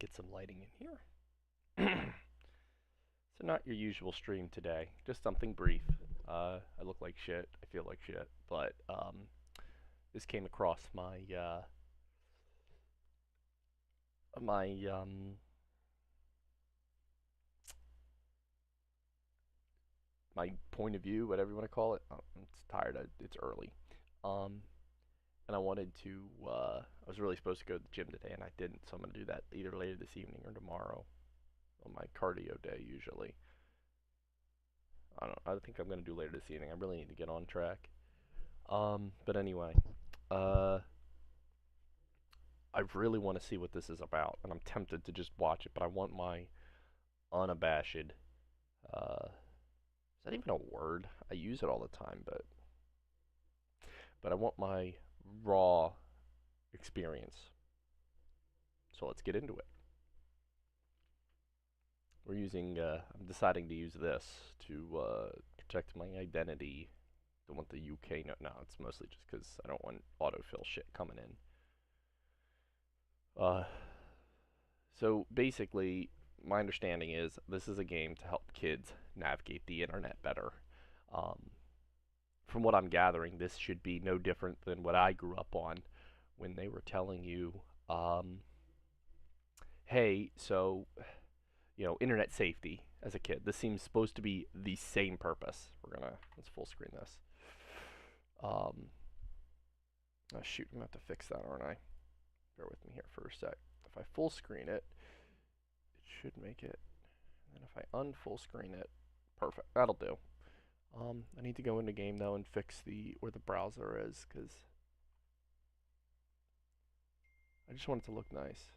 get some lighting in here. So not your usual stream today, just something brief. I look like shit, I feel like shit, but this came across my my point of view, whatever you want to call it. I'm tired. It's early, um, and I wanted to. I was really supposed to go to the gym today, and I didn't, so I'm gonna do that either later this evening or tomorrow on my cardio day usually. I don't. I think I'm gonna do later this evening. I really need to get on track. But anyway, uh, I really want to see what this is about, and I'm tempted to just watch it, but I want my unabashed. Is that even a word? I use it all the time, but I want my raw experience. So let's get into it. I'm deciding to use this to protect my identity. Don't want the UK. No, it's mostly just because I don't want autofill shit coming in. Uh, so basically, my understanding is this is a game to help kids navigate the internet better. Um, from what I'm gathering, this should be no different than what I grew up on when they were telling you, hey, so, internet safety as a kid. This seems supposed to be the same purpose. Let's full screen this. Oh shoot, I'm gonna have to fix that, aren't I? Bear with me here for a sec. If I full screen it, it should make it. And if I unfull screen it, perfect. That'll do. I need to go into game though and fix where the browser is, because I just want it to look nice.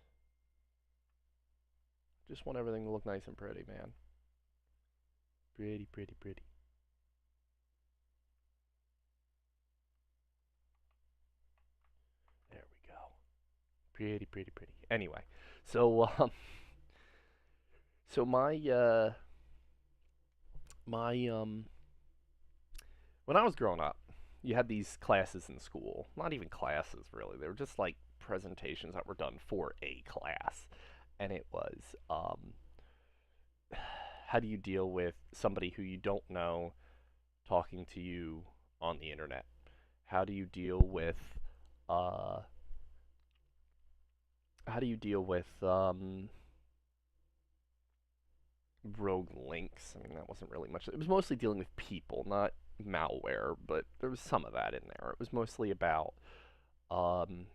Just want everything to look nice and pretty, man. Pretty, pretty, pretty. There we go. Pretty, pretty, pretty. Anyway, so so when I was growing up, you had these classes in school. Not even classes, really. They were just like presentations that were done for a class, and it was how do you deal with somebody who you don't know talking to you on the internet? How do you deal with uh, rogue links? I mean, that wasn't really much. It was mostly dealing with people, not malware, but there was some of that in there. It was mostly about um,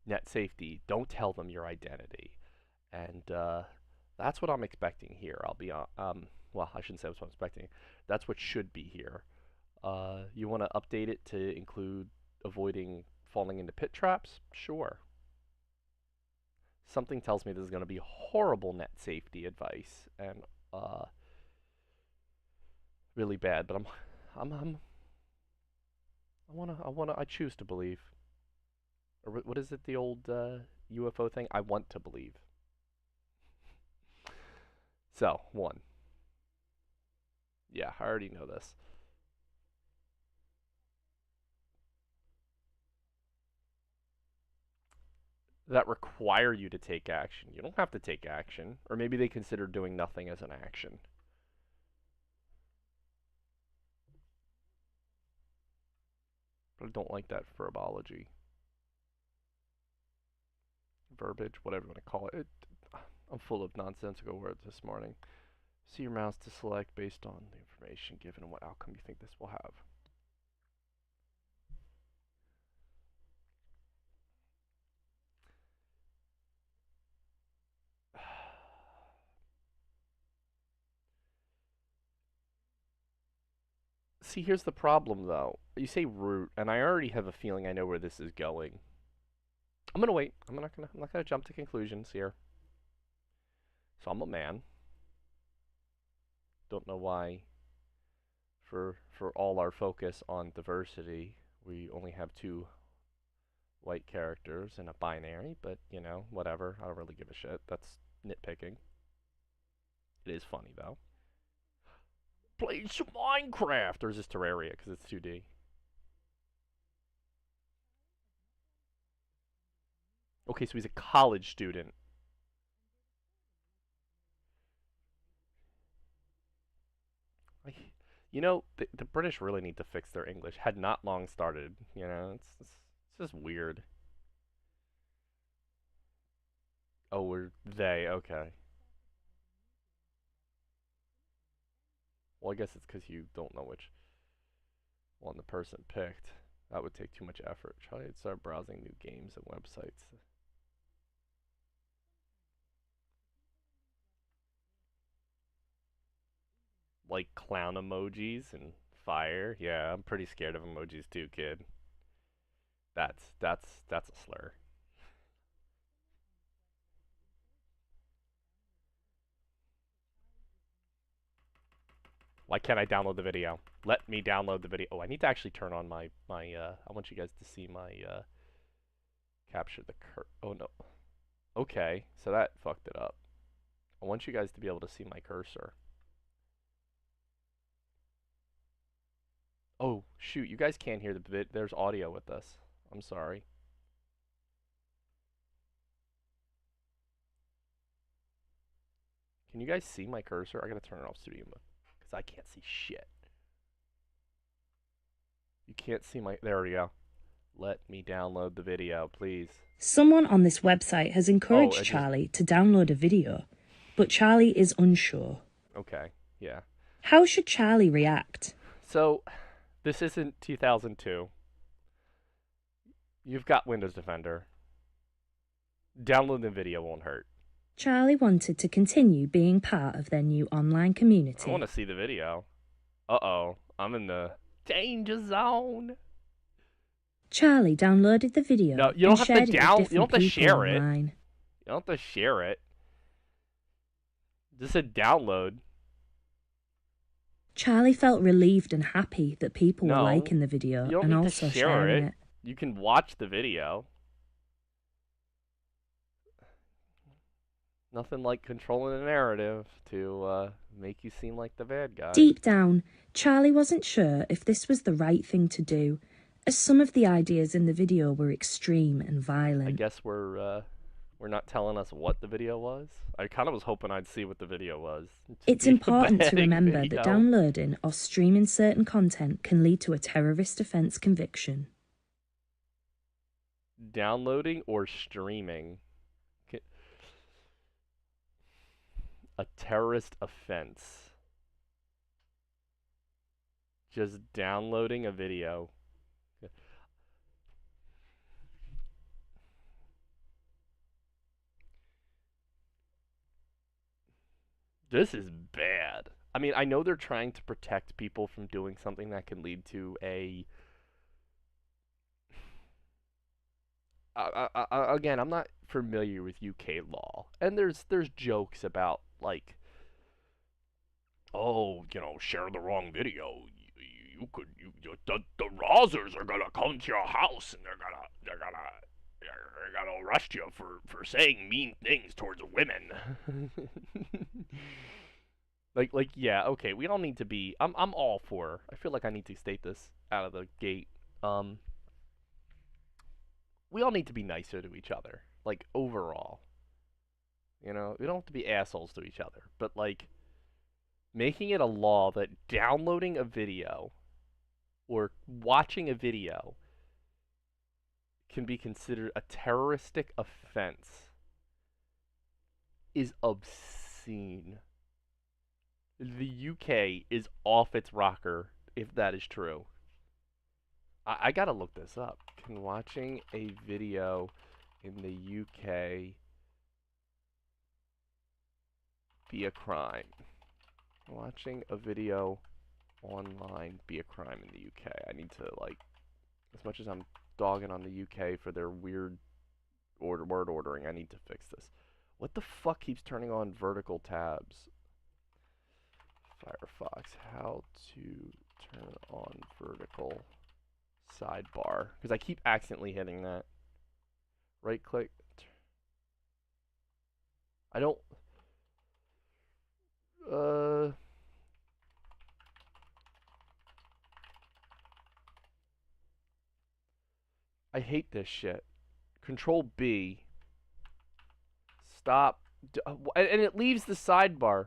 net safety. Don't tell them your identity, and that's what I'm expecting here. I'll be on. Well, I shouldn't say that's what I'm expecting. That's what should be here. You want to update it to include avoiding falling into pit traps? Sure. Something tells me this is going to be horrible net safety advice and really bad. But I'm I choose to believe. Or what is it? The old UFO thing? I want to believe. So, one. Yeah, I already know this. That require you to take action. You don't have to take action. Or maybe they consider doing nothing as an action. But I don't like that verbology. Verbiage, whatever you want to call it. I'm full of nonsensical words this morning. See your mouse to select based on the information given and what outcome you think this will have. See, here's the problem though. You say root, and I already have a feeling I know where this is going. I'm gonna wait. I'm not gonna jump to conclusions here. So I'm a man. Don't know why. For all our focus on diversity, we only have two white characters in a binary. But whatever. I don't really give a shit. That's nitpicking. It is funny though. Play some Minecraft, or is this Terraria because it's 2D? Okay, so he's a college student. You know, the British really need to fix their English. Had not long started. You know, it's just weird. Oh, we're they. Okay. Well, I guess it's because you don't know which one the person picked. That would take too much effort. Try to start browsing new games and websites. Like clown emojis and fire. Yeah, I'm pretty scared of emojis too, kid. That's a slur. Why can't I download the video? Let me download the video. Oh, I need to actually turn on my I want you guys to see my capture the oh no. Okay, so that fucked it up. I want you guys to be able to see my cursor. Oh, shoot, you guys can't hear the bit. There's audio with this. I'm sorry. Can you guys see my cursor? I gotta turn it off studio mode because I can't see shit. You can't see my. There we go. Let me download the video, please. Someone on this website has encouraged Charlie to download a video, but Charlie is unsure. Okay, yeah. How should Charlie react? So, this isn't 2002. You've got Windows Defender. Downloading the video won't hurt. Charlie wanted to continue being part of their new online community. I want to see the video. Uh-oh, I'm in the danger zone. Charlie downloaded the video. No, you don't have to you don't have to share it. You don't have to share it. Just said download. Charlie felt relieved and happy that people were liking the video and also sharing it. You can watch the video. Nothing like controlling a narrative to make you seem like the bad guy. Deep down, Charlie wasn't sure if this was the right thing to do, as some of the ideas in the video were extreme and violent. I guess we're not telling us what the video was. I kind of was hoping I'd see what the video was. It's important to remember that downloading or streaming certain content can lead to a terrorist offense conviction. Downloading or streaming a terrorist offense. Just downloading a video. This is bad. I mean, I know they're trying to protect people from doing something that can lead to a... again, I'm not familiar with UK law. And there's jokes about, like, oh, you know, share the wrong video. The Rozzers are gonna come to your house and they're gonna arrest you for saying mean things towards women. like yeah, okay, we don't need to be. I'm all for. I feel like I need to state this out of the gate. We all need to be nicer to each other, like overall. You know, we don't have to be assholes to each other, but like making it a law that downloading a video or watching a video can be considered a terroristic offense is obscene. The UK is off its rocker if that is true. I gotta look this up. Can watching a video in the UK be a crime? Watching a video online be a crime in the UK? I need to, like, as much as I'm dogging on the UK for their weird word ordering, I need to fix this. What the fuck keeps turning on vertical tabs? Firefox, how to turn on vertical sidebar, because I keep accidentally hitting that. Right click. I don't. I hate this shit. Control B. Stop. And it leaves the sidebar.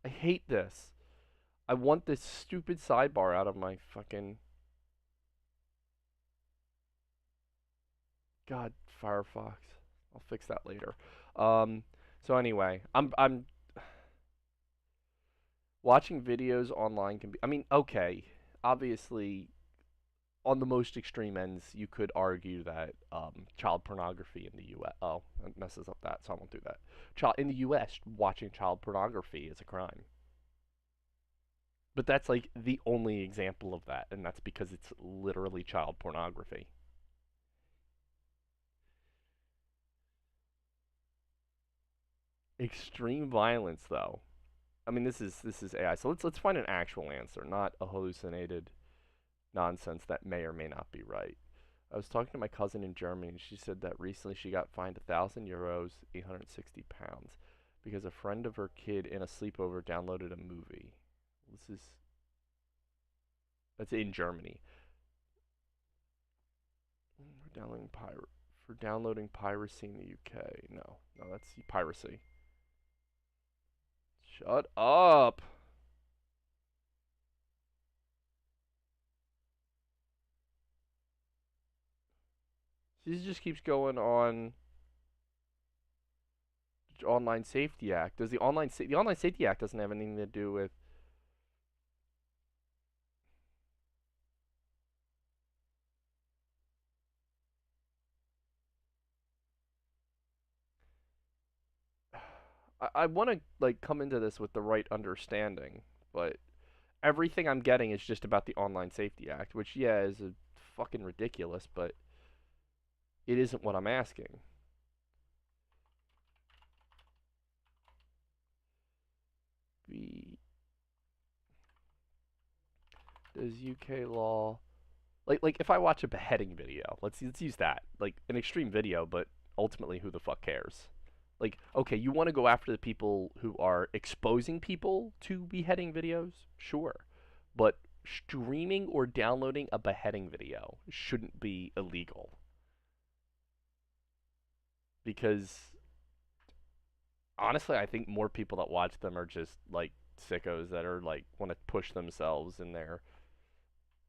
I hate this. I want this stupid sidebar out of my fucking God, Firefox. I'll fix that later. Um, so anyway, I'm watching videos online can be. I mean, okay, obviously, on the most extreme ends, you could argue that child pornography in the U.S. Oh, it messes up that, so I won't do that. Child in the U.S. watching child pornography is a crime, but that's like the only example of that, and that's because it's literally child pornography. Extreme violence, though. I mean, this is AI. So let's find an actual answer, not a hallucinated nonsense that may or may not be right. I was talking to my cousin in Germany, and she said that recently she got fined 1,000 euros, 860 pounds, because a friend of her kid in a sleepover downloaded a movie. This is that's in Germany. For downloading piracy in the UK. No, no, that's piracy. Shut up. She just keeps going on Online Safety Act. Does the Online Safety Act doesn't have anything to do with I want to like come into this with the right understanding, but everything I'm getting is just about the Online Safety Act, which yeah is a fucking ridiculous, but it isn't what I'm asking. The Does UK law like if I watch a beheading video, let's use that like an extreme video, but ultimately who the fuck cares? Like, okay, you want to go after the people who are exposing people to beheading videos? Sure. But streaming or downloading a beheading video shouldn't be illegal. Because honestly, I think more people that watch them are just like sickos that are like want to push themselves in their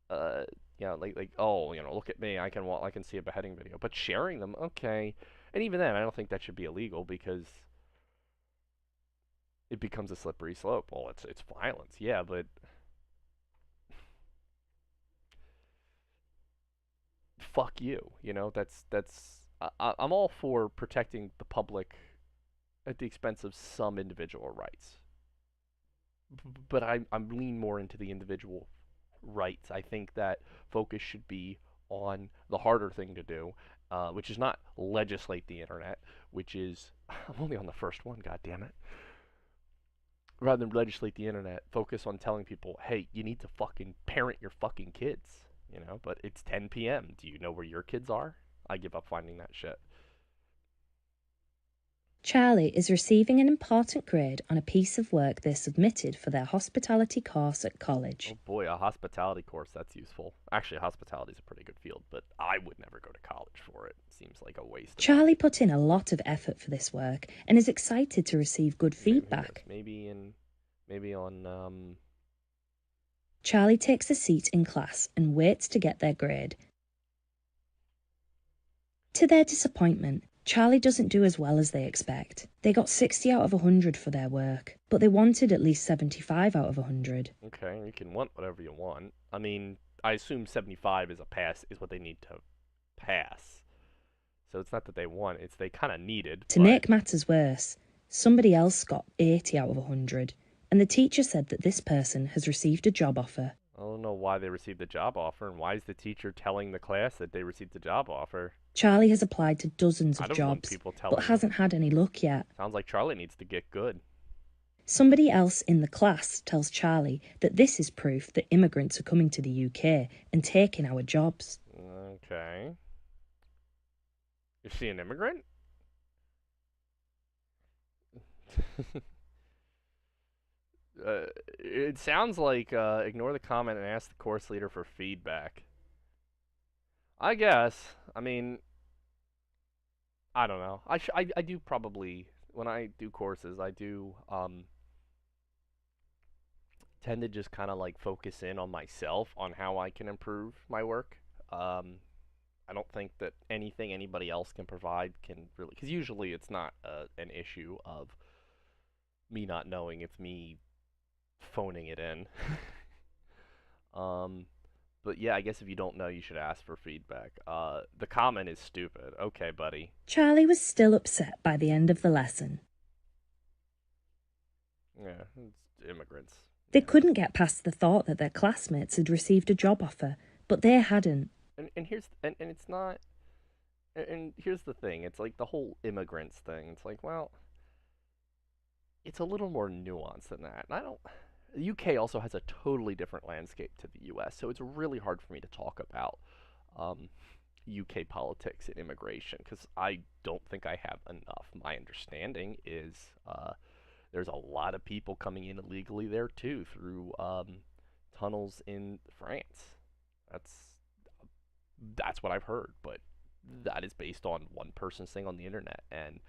uh like oh, look at me, I can see a beheading video. But sharing them, okay. And even then, I don't think that should be illegal because it becomes a slippery slope. Well, it's violence, yeah, but fuck you. I'm all for protecting the public at the expense of some individual rights, but I'm lean more into the individual rights. I think that focus should be on the harder thing to do, which is not legislate the internet, which is I'm only on the first one. God damn it! Rather than legislate the internet, focus on telling people, hey, you need to fucking parent your fucking kids. But it's 10 p.m. Do you know where your kids are? I give up finding that shit. Charlie is receiving an important grade on a piece of work they submitted for their hospitality course at college. Oh boy, a hospitality course, that's useful. Actually, hospitality is a pretty good field, but I would never go to college for it. Seems like a waste of Charlie money. put in a lot of effort for this work and is excited to receive good Same here. feedback. Maybe on Charlie takes a seat in class and waits to get their grade. To their disappointment, Charlie doesn't do as well as they expect. They got 60 out of 100 for their work, but they wanted at least 75 out of 100. Okay, you can want whatever you want. I mean, I assume 75 is a pass is what they need to pass. So it's not that they want, it's they kind of needed, To but make matters worse, somebody else got 80 out of 100, and the teacher said that this person has received a job offer. I don't know why they received the job offer, and why is the teacher telling the class that they received the job offer? Charlie has applied to dozens I of don't want jobs, people but telling. hasn't had any luck yet. Sounds like Charlie needs to get good. Somebody else in the class tells Charlie that this is proof that immigrants are coming to the UK and taking our jobs. Okay. Is she an immigrant? It sounds like ignore the comment and ask the course leader for feedback. I guess. I mean, I don't know. I do probably when I do courses, I do tend to just kind of like focus in on myself on how I can improve my work. Um, I don't think that anything anybody else can provide can really, because usually it's not an issue of me not knowing, it's me phoning it in. um, but yeah, I guess if you don't know, you should ask for feedback. The comment is stupid. Okay, buddy. Charlie was still upset by the end of the lesson. Yeah, it's immigrants. They Yeah. couldn't get past the thought that their classmates had received a job offer, but they hadn't. And here's and it's not and here's the thing. It's like the whole immigrants thing. It's like, well, it's a little more nuanced than that. And I don't. The UK also has a totally different landscape to the US, so it's really hard for me to talk about um, UK politics and immigration because I don't think I have enough. My understanding is there's a lot of people coming in illegally there too through tunnels in France. That's that's what I've heard, but that is based on one person's thing on the internet. And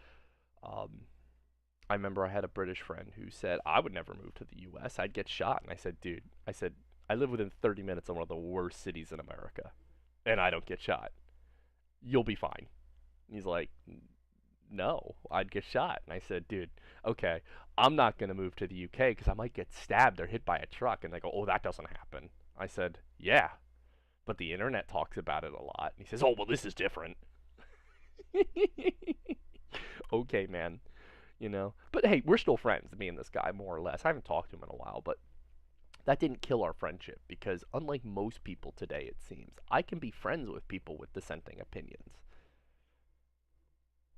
um, I remember I had a British friend who said I would never move to the U.S. I'd get shot, and I said, dude, I live within 30 minutes of one of the worst cities in America, and I don't get shot. You'll be fine. And he's like, no, I'd get shot. And I said, dude, okay, I'm not gonna move to the UK because I might get stabbed or hit by a truck. And they go, oh, that doesn't happen. I said, yeah, but the internet talks about it a lot. And he says, oh, well, this is different. Okay, man, you know. But hey, we're still friends, me and this guy, more or less. I haven't talked to him in a while, but that didn't kill our friendship because, unlike most people today, it seems, I can be friends with people with dissenting opinions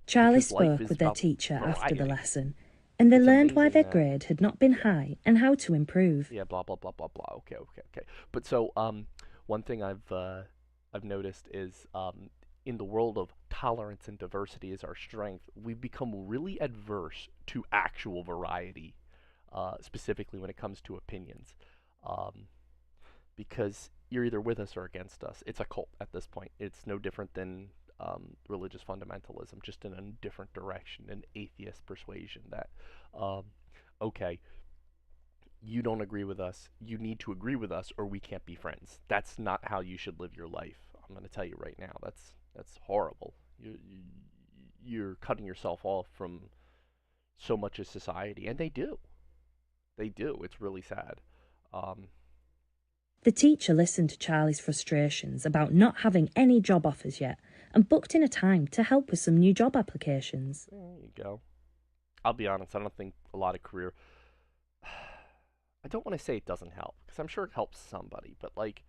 Charlie because life spoke is with their about teacher after the variety. lesson, and they It's learned why amazing their that, grade had not been yeah, high and how to improve. yeah, blah blah blah blah blah. Okay, okay, okay. But so, one thing I've noticed is, in the world of tolerance and diversity is our strength, we've become really adverse to actual variety, specifically when it comes to opinions, um, because you're either with us or against us. It's a cult at this point. It's no different than religious fundamentalism, just in a different direction, an atheist persuasion that, um, okay, you don't agree with us, you need to agree with us, or we can't be friends. That's not how you should live your life. I'm going to tell you right now. That's horrible. You're cutting yourself off from so much of society, and they do. They do. It's really sad. Um, The teacher listened to Charlie's frustrations about not having any job offers yet and booked in a time to help with some new job applications. there you go. I'll be honest. I don't think a lot of career. I don't want to say it doesn't help because I'm sure it helps somebody, but like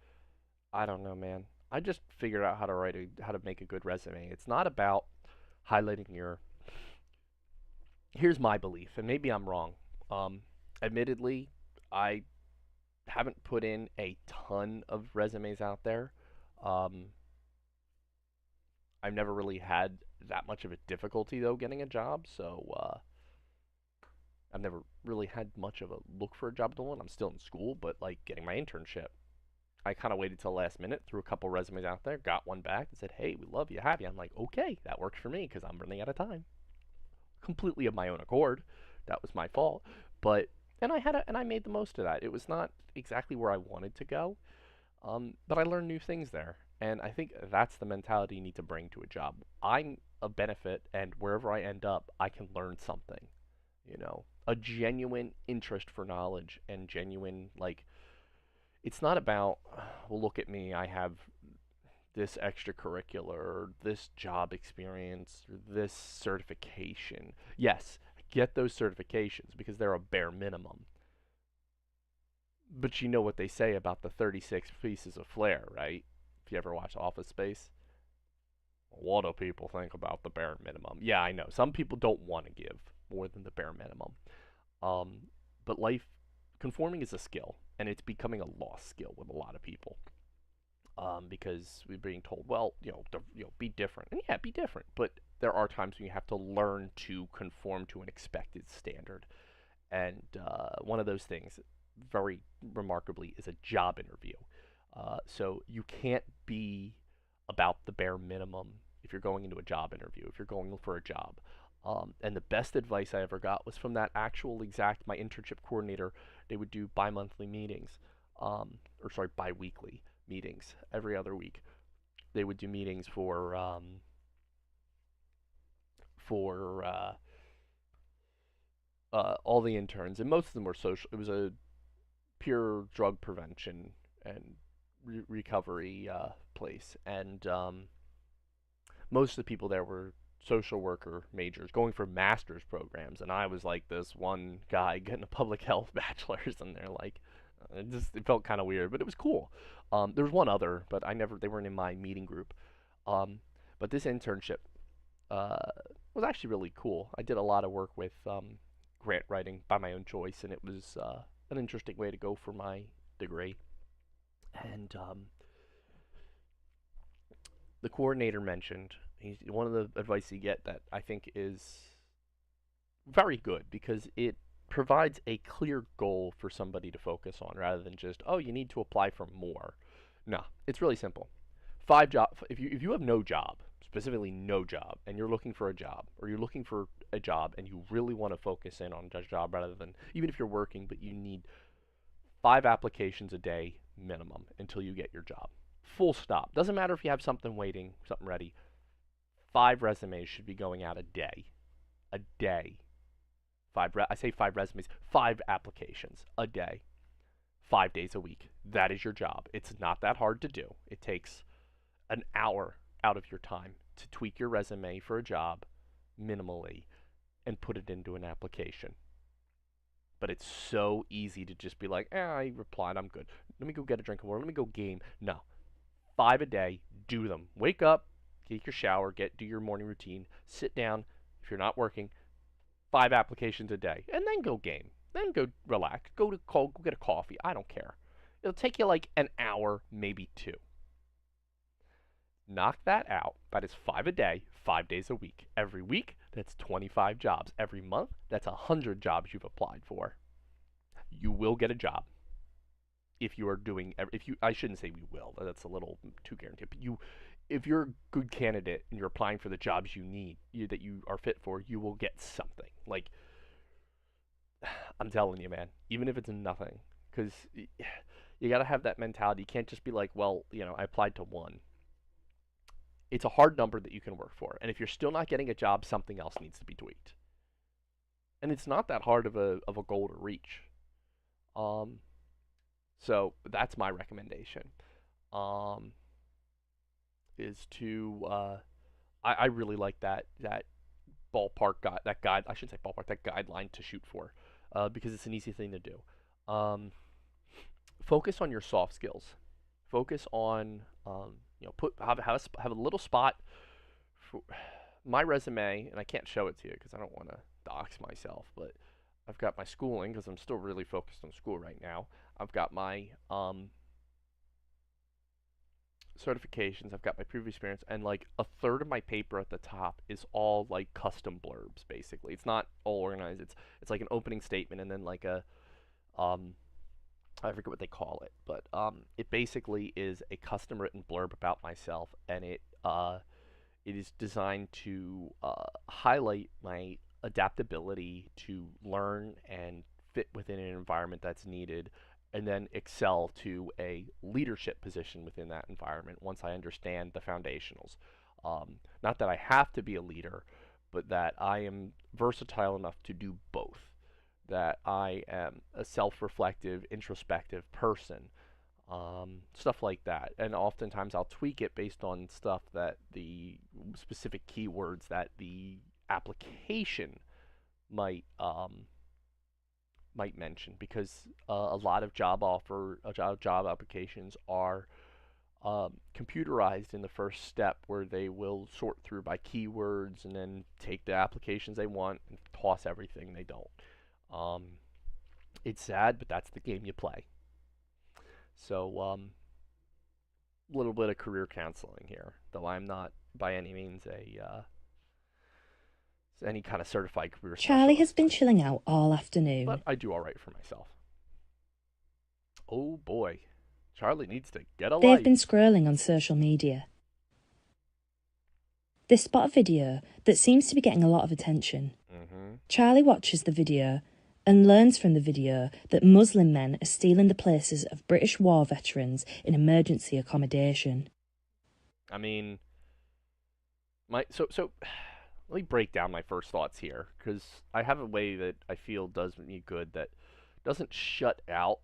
I don't know, man. I just figured out how to make a good resume. It's not about highlighting your. Here's my belief, and maybe I'm wrong. Um, Admittedly, I haven't put in a ton of resumes out there. Um, I've never really had that much of a difficulty though getting a job, so I've never really had much of a look for a job at the one. I'm still in school, but like getting my internship, I kind of waited till the last minute, threw a couple resumes out there, got one back, and said, "Hey, we love you, have you?" I'm like, "Okay, that works for me because I'm running out of time." Completely of my own accord. That was my fault, but and I made the most of that. It was not exactly where I wanted to go, but I learned new things there, and I think that's the mentality you need to bring to a job. I'm a benefit, and wherever I end up, I can learn something. You know, a genuine interest for knowledge and genuine like it's not about, well, look at me, I have this extracurricular, or this job experience, or this certification. Yes, get those certifications because they're a bare minimum. But you know what they say about the 36 pieces of flair, right? If you ever watch Office Space, what do people think about the bare minimum? Yeah, I know. Some people don't want to give more than the bare minimum. Um, but life conforming is a skill, and it's becoming a lost skill with a lot of people. Because we're being told, well, be different, and yeah, be different. But there are times when you have to learn to conform to an expected standard, and one of those things, very remarkably, is a job interview. So you can't be about the bare minimum if you're going into a job interview, if you're going for a job. And the best advice I ever got was from that actual exact my internship coordinator. They would do bi-monthly meetings, or sorry, bi-weekly meetings every other week. They would do meetings for all the interns, and most of them were social. It was a pure drug prevention and recovery place, and most of the people there were social worker majors going for master's programs, and I was like this one guy getting a public health bachelor's, and they're like, it felt kind of weird, but it was cool. There was one other, but they weren't in my meeting group. Um, but this internship uh, was actually really cool. I did a lot of work with grant writing by my own choice, and it was an interesting way to go for my degree. And the coordinator mentioned one of the advice you get that I think is very good because it provides a clear goal for somebody to focus on rather than just, oh, you need to apply for more. No, it's really simple. Five job if you have no job, specifically no job, and you're looking for a job, or you're looking for a job and you really want to focus in on a job rather than, even if you're working, but you need 5 applications a day minimum until you get your job. Full stop. Doesn't matter if you have something waiting, something ready. 5 resumes should be going out a day. A day. I say 5 resumes, 5 applications a day, 5 days a week. That is your job. It's not that hard to do. It takes an hour out of your time to tweak your resume for a job minimally and put it into an application. But it's so easy to just be like, I replied, I'm good. Let me go get a drink of water. Let me go game. No. 5 a day, do them. Wake up, take your shower, do your morning routine, sit down. If you're not working, 5 applications a day, and then go game. Then go relax. Go get a coffee. I don't care. It'll take you like an hour, maybe two. Knock that out. That is 5 a day, 5 days a week. Every week, that's 25 jobs. Every month, that's 100 jobs you've applied for. You will get a job if you are doing. If you, I shouldn't say we will. That's a little too guaranteed. But if you're a good candidate and you're applying for the jobs you need, that you are fit for, you will get something. Like, I'm telling you, man. Even if it's nothing, because you got to have that mentality. You can't just be like, well, I applied to one. It's a hard number that you can work for. And if you're still not getting a job, something else needs to be tweaked. And it's not that hard of a goal to reach. Um, so that's my recommendation. Um, is to I really like that ballpark guide that guide I shouldn't say ballpark that guideline to shoot for, because it's an easy thing to do. Um, Focus on your soft skills. Focus on put have a little spot for my resume, and I can't show it to you because I don't want to dox myself, but I've got my schooling because I'm still really focused on school right now. I've got my certifications, I've got my previous experience, and like a third of my paper at the top is all like custom blurbs. Basically, it's not all organized. It's like an opening statement and then like a um I forget what they call it, but it basically is a custom written blurb about myself, and it is designed to highlight my adaptability to learn and fit within an environment that's needed, and then excel to a leadership position within that environment once I understand the foundationals. Not that I have to be a leader, but that I am versatile enough to do both. That I am a self reflective, introspective person, stuff like that. And oftentimes I'll tweak it based on stuff that the specific keywords that the application might might mention, because a lot of job applications are computerized in the first step, where they will sort through by keywords and then take the applications they want and toss everything they don't. Um, it's sad, but that's the game you play. So, a little bit of career counseling here, though I'm not by any means any kind of certified career Charlie has specialist, been chilling out all but afternoon. I do all right for myself. Oh boy, Charlie needs to get a They have been life. scrolling on social media. They spot a video that seems to be getting a lot of attention. Mm-hmm. Charlie watches the video and learns from the video that Muslim men are stealing the places of British war veterans in emergency accommodation. I mean, so let me break down my first thoughts here because I have a way that I feel does me good that doesn't shut out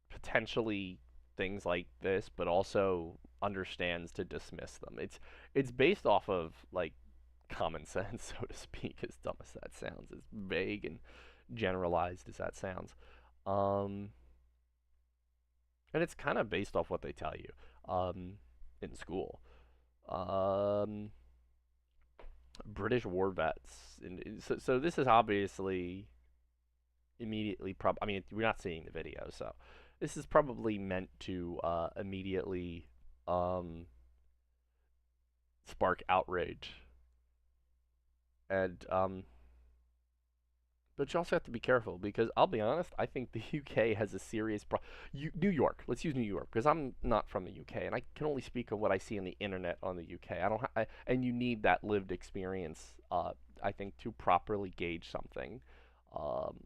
potentially things like this, but also understands to dismiss them. It's based off of like common sense, so to speak, as dumb as that sounds, as vague and generalized as that sounds. Um, and it's kind of based off what they tell you in school. Um, British war vets, and so this is obviously immediately I mean, we're not seeing the video, so this is probably meant to immediately um, spark outrage, and but you also have to be careful because I'll be honest, I think the UK has a serious problem. New York, let's use New York because I'm not from the UK and I can only speak of what I see on the internet on the UK. I don't, and you need that lived experience, I think, to properly gauge something, um,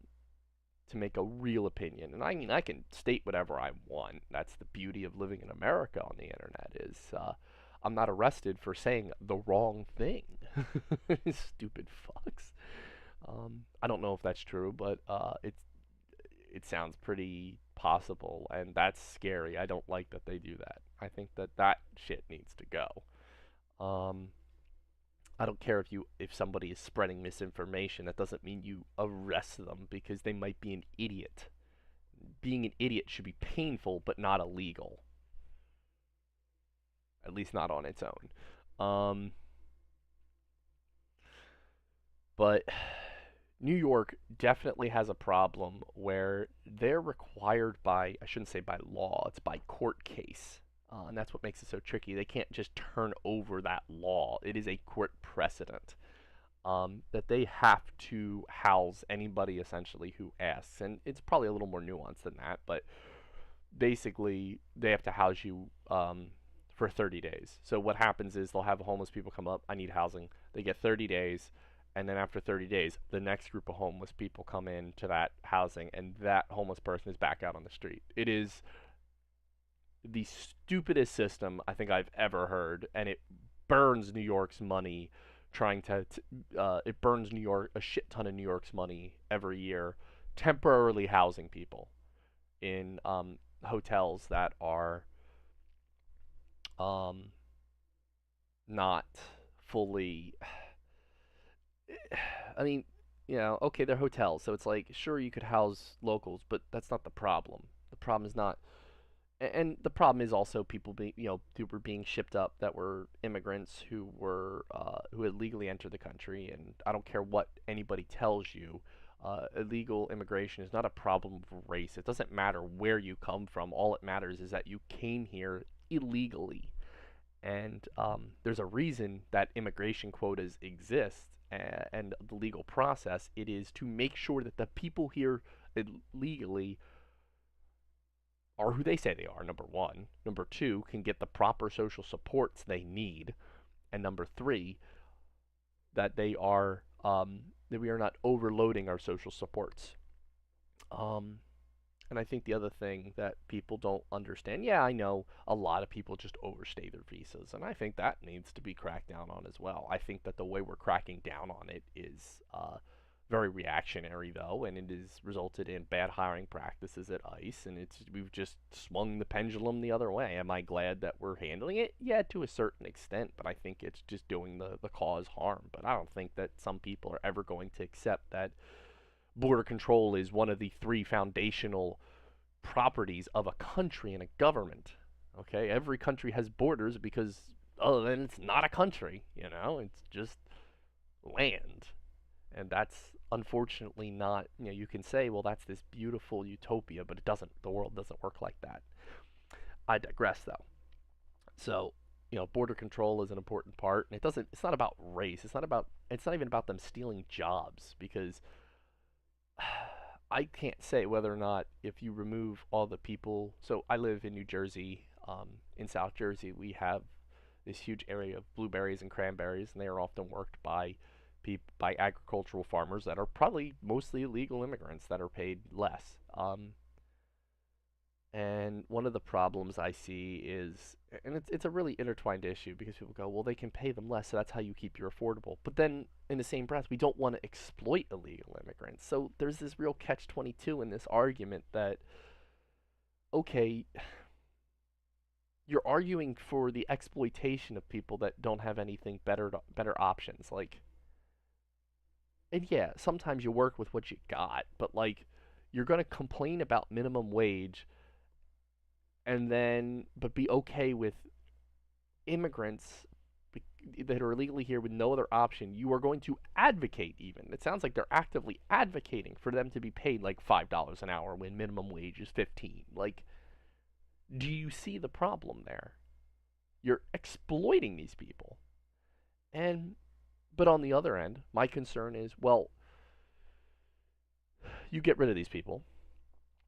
to make a real opinion. And I mean, I can state whatever I want. That's the beauty of living in America on the internet is I'm not arrested for saying the wrong thing. Stupid fucks. I don't know if that's true, but it sounds pretty possible, and that's scary. I don't like that they do that. I think that that shit needs to go. Um, I don't care if somebody is spreading misinformation. That doesn't mean you arrest them because they might be an idiot. Being an idiot should be painful, but not illegal. At least not on its own. Um, but New York definitely has a problem where they're required by, I shouldn't say by law, it's by court case. And that's what makes it so tricky. They can't just turn over that law, it is a court precedent. That they have to house anybody essentially who asks. And it's probably a little more nuanced than that, but basically, they have to house you for 30 days. So what happens is they'll have homeless people come up, I need housing. They get 30 days, and then after 30 days, the next group of homeless people come in to that housing, and that homeless person is back out on the street. It is the stupidest system I think I've ever heard, and it burns New York's money trying it burns New York a shit ton of New York's money every year temporarily housing people in hotels that are um, not fully. I mean, okay, they're hotels, so it's like sure you could house locals, but that's not the problem. The problem is not, and the problem is also people being, who were being shipped up that were immigrants who had legally entered the country, and I don't care what anybody tells you. Illegal immigration is not a problem of race. It doesn't matter where you come from. All it matters is that you came here illegally. And there's a reason that immigration quotas exist and the legal process. It is to make sure that the people here illegally are who they say they are, number one. Number two, can get the proper social supports they need. And number three, that that we are not overloading our social supports. Um, and I think the other thing that people don't understand, yeah, I know a lot of people just overstay their visas, and I think that needs to be cracked down on as well. I think that the way we're cracking down on it is very reactionary, though, and it has resulted in bad hiring practices at ICE, and we've just swung the pendulum the other way. Am I glad that we're handling it? Yeah, to a certain extent, but I think it's just doing the cause harm. But I don't think that some people are ever going to accept that border control is one of the three foundational properties of a country and a government. Okay, every country has borders because other than it's not a country, it's just land. And that's unfortunately not, you can say, well, that's this beautiful utopia, but it doesn't. The world doesn't work like that. I digress, though. So, border control is an important part, and it's not about race. It's not even about them stealing jobs because I can't say whether or not if you remove all the people. So I live in New Jersey. In South Jersey, we have this huge area of blueberries and cranberries, and they are often worked by by agricultural farmers that are probably mostly illegal immigrants that are paid less. And one of the problems I see is, and it's a really intertwined issue because people go, well, they can pay them less, so that's how you keep your affordable. But then, in the same breath, we don't want to exploit illegal immigrants. So there's this real catch-22 in this argument that, okay, you're arguing for the exploitation of people that don't have anything better options. Like, and yeah, sometimes you work with what you got, but like, you're gonna complain about minimum wage and then but be okay with immigrants that are illegally here with no other option. You are going to advocate, even it sounds like they're actively advocating for them to be paid like $5 an hour when minimum wage is 15. Like, do you see the problem there? You're exploiting these people. And but on the other end, my concern is, well, you get rid of these people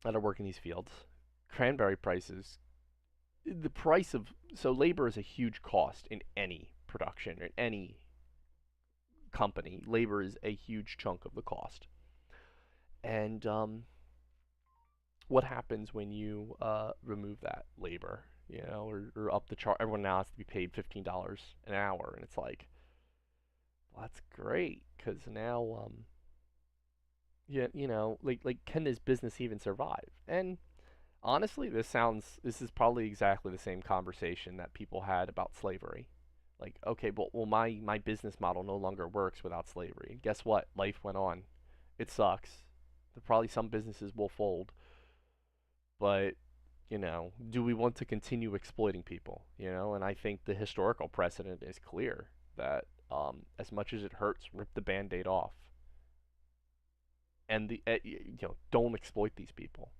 that are working these fields. Cranberry prices, the price of, so labor is a huge cost in any production, in any company. Labor is a huge chunk of the cost. And what happens when you remove that labor, or up the chart? Everyone now has to be paid $15 an hour, and it's like, well, that's great because now, yeah, like can this business even survive? And honestly, this is probably exactly the same conversation that people had about slavery. Like, okay, but well, my business model no longer works without slavery. And guess what? Life went on. It sucks. Probably some businesses will fold, but do we want to continue exploiting people? And I think the historical precedent is clear that as much as it hurts, rip the band-aid off, and don't exploit these people.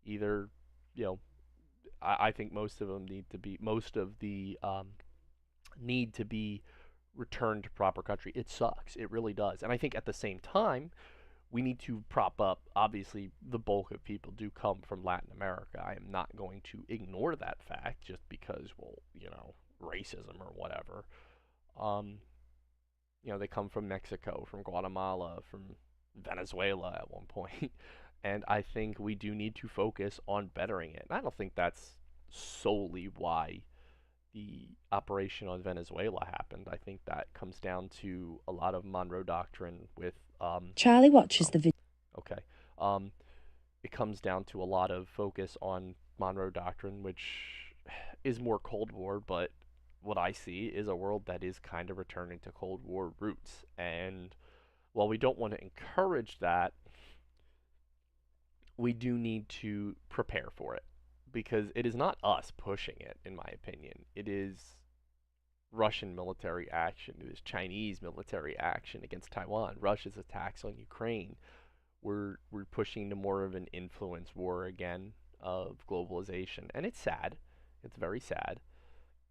Either, you know, I think most of them most of the need to be returned to proper country. It sucks. It really does. And I think at the same time, we need to prop up. Obviously, the bulk of people do come from Latin America. I am not going to ignore that fact just because, well, racism or whatever. Um, they come from Mexico, from Guatemala, from Venezuela at one point. And I think we do need to focus on bettering it. And I don't think that's solely why the operation on Venezuela happened. I think that comes down to a lot of Monroe Doctrine with Charlie watches oh, the video. okay. Um, it comes down to a lot of focus on Monroe Doctrine, which is more Cold War, but what I see is a world that is kind of returning to Cold War roots. And while we don't want to encourage that, we do need to prepare for it because it is not us pushing it, in my opinion. It is Russian military action. It is Chinese military action against Taiwan. Russia's attacks on Ukraine. We're pushing to more of an influence war again of globalization, and it's sad. It's very sad,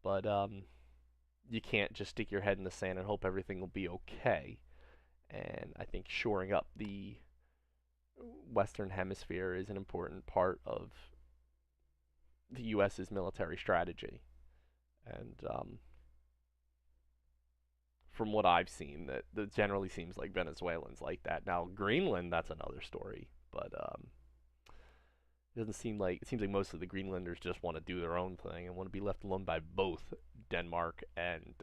but you can't just stick your head in the sand and hope everything will be okay. And I think shoring up the Western Hemisphere is an important part of the U.S.'s military strategy. And from what I've seen, that generally seems like Venezuelans like that. Now, Greenland, that's another story. But it doesn't seem like, it seems like most of the Greenlanders just want to do their own thing and want to be left alone by both Denmark and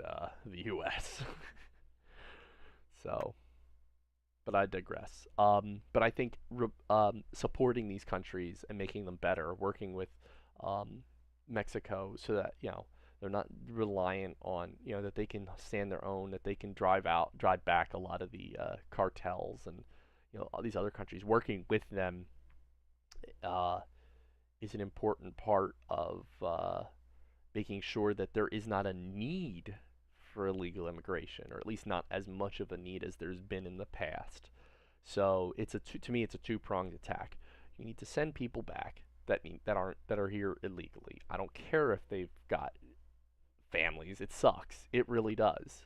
the U.S. So, but I digress. But I think supporting these countries and making them better, working with Mexico, so that they're not reliant on that they can stand their own, that they can drive back a lot of the cartels and all these other countries. Working with them is an important part of making sure that there is not a need for illegal immigration, or at least not as much of a need as there's been in the past. So to me, it's a two-pronged attack. You need to send people back that are here illegally. I don't care if they've got families. It sucks. It really does.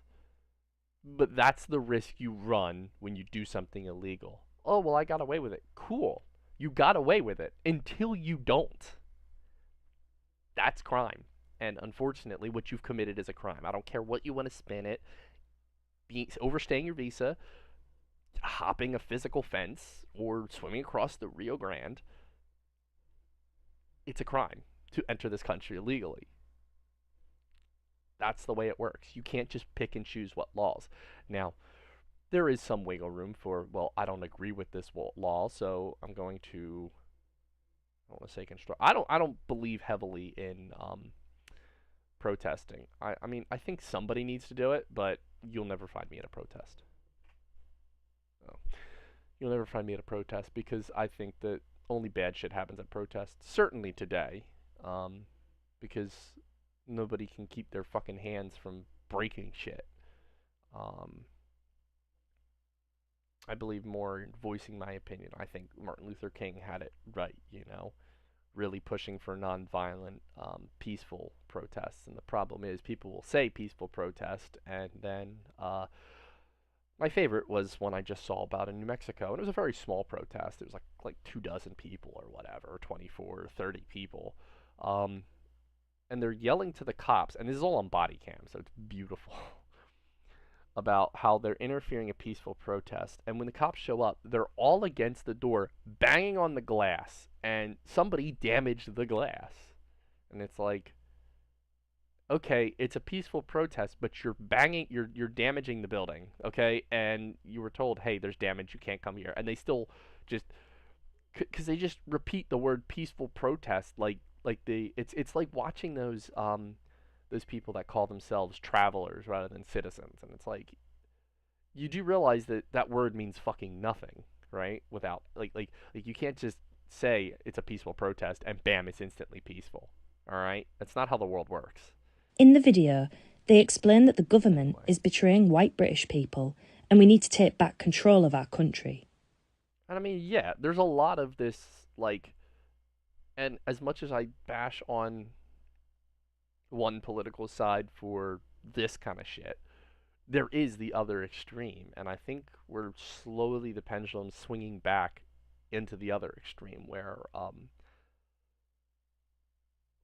But that's the risk you run when you do something illegal. Oh, well, I got away with it. Cool. You got away with it until you don't. That's crime. And unfortunately, what you've committed is a crime. I don't care what you want to spin it. Overstaying your visa, hopping a physical fence, or swimming across the Rio Grande, it's a crime to enter this country illegally. That's the way it works. You can't just pick and choose what laws. Now, there is some wiggle room for, well, I don't agree with this law, so I'm going to, I don't want to say construct. I don't believe heavily in protesting. I mean, I think somebody needs to do it, but you'll never find me at a protest. No. You'll never find me at a protest because I think that only bad shit happens at protests. Certainly today, because nobody can keep their fucking hands from breaking shit. Um, I believe more in voicing my opinion. I think Martin Luther King had it right, really pushing for nonviolent, peaceful protests. And the problem is, people will say peaceful protest, and then my favorite was one I just saw about in New Mexico, and it was a very small protest. It was like 24 people or whatever, or 24 or 30 people, um, and they're yelling to the cops, and this is all on body cam, so it's beautiful. About how they're interfering a peaceful protest. And when the cops show up, they're all against the door, banging on the glass, and somebody damaged the glass. And it's like, okay, it's a peaceful protest, but you're damaging the building, okay? And you were told, hey, there's damage, you can't come here. And they still just, because they just repeat the word peaceful protest, it's like watching those people that call themselves travelers rather than citizens. And it's like, you do realize that that word means fucking nothing, right? Without you can't just say it's a peaceful protest and bam, it's instantly peaceful. All right? That's not how the world works. In the video, they explain that the government Anyway. is betraying white British people and we need to take back control of our country. And I mean, yeah, there's a lot of this, and as much as I bash on one political side for this kind of shit, there is the other extreme, and I think we're slowly the pendulum swinging back into the other extreme, where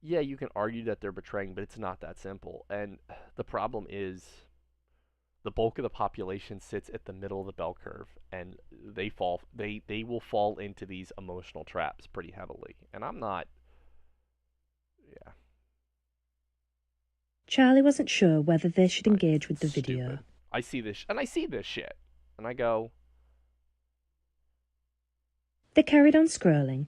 yeah, you can argue that they're betraying, but it's not that simple. And the problem is the bulk of the population sits at the middle of the bell curve, and they will fall into these emotional traps pretty heavily. And I'm not, yeah. Charlie wasn't sure whether they should engage with the Stupid. video. I see this shit, and I go, They carried on scrolling.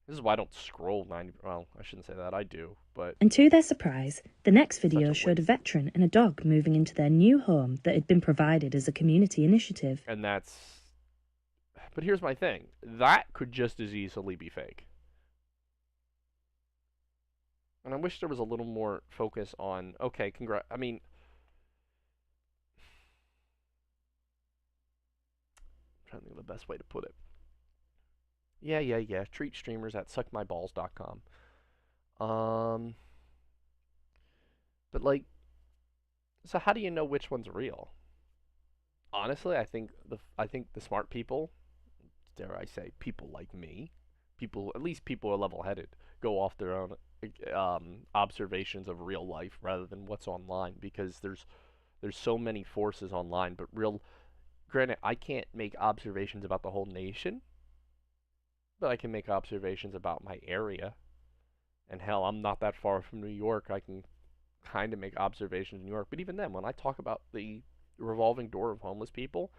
this is why I don't scroll 90. Well, I shouldn't say that. I do, but. And to their surprise, the next video showed a veteran and a dog moving into their new home that had been provided as a community initiative. And that's. But here's my thing. That could just as easily be fake. And I wish there was a little more focus on, okay, I mean. I'm trying to think of the best way to put it. Yeah. Treat streamers at suckmyballs.com. But so how do you know which one's real? Honestly, I think the smart people, dare I say, people like me, at least people who are level-headed, go off their own observations of real life rather than what's online, because there's so many forces online. But granted, I can't make observations about the whole nation, but I can make observations about my area. And hell, I'm not that far from New York. I can kind of make observations in New York. But even then, when I talk about the revolving door of homeless people,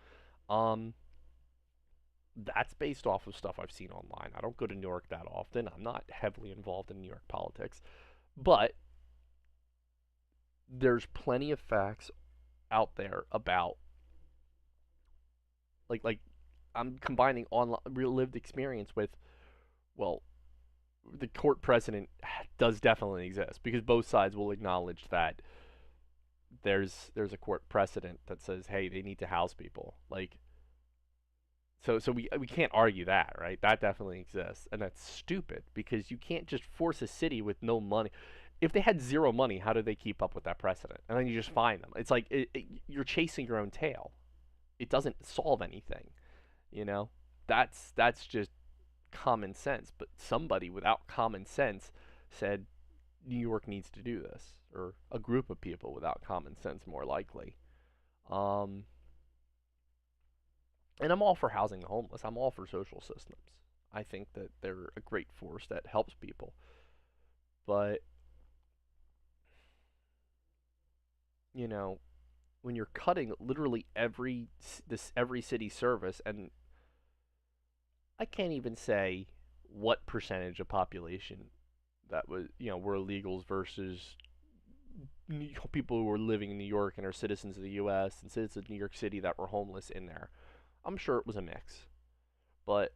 that's based off of stuff I've seen online. I don't go to New York that often. I'm not heavily involved in New York politics. But there's plenty of facts out there about, I'm combining real lived experience with, well, the court precedent does definitely exist, because both sides will acknowledge that there's a court precedent that says, hey, they need to house people. So we can't argue that, right? That definitely exists, and that's stupid, because you can't just force a city with no money. If they had zero money, how do they keep up with that precedent? And then you just fine them. It's like you're chasing your own tail. It doesn't solve anything, That's just common sense. But somebody without common sense said, New York needs to do this, or a group of people without common sense, more likely. Um, and I'm all for housing the homeless. I'm all for social systems. I think that they're a great force that helps people. But, you know, when you're cutting literally every city service, and I can't even say what percentage of population that was, were illegals versus people who were living in New York and are citizens of the U.S. and citizens of New York City that were homeless in there. I'm sure it was a mix, but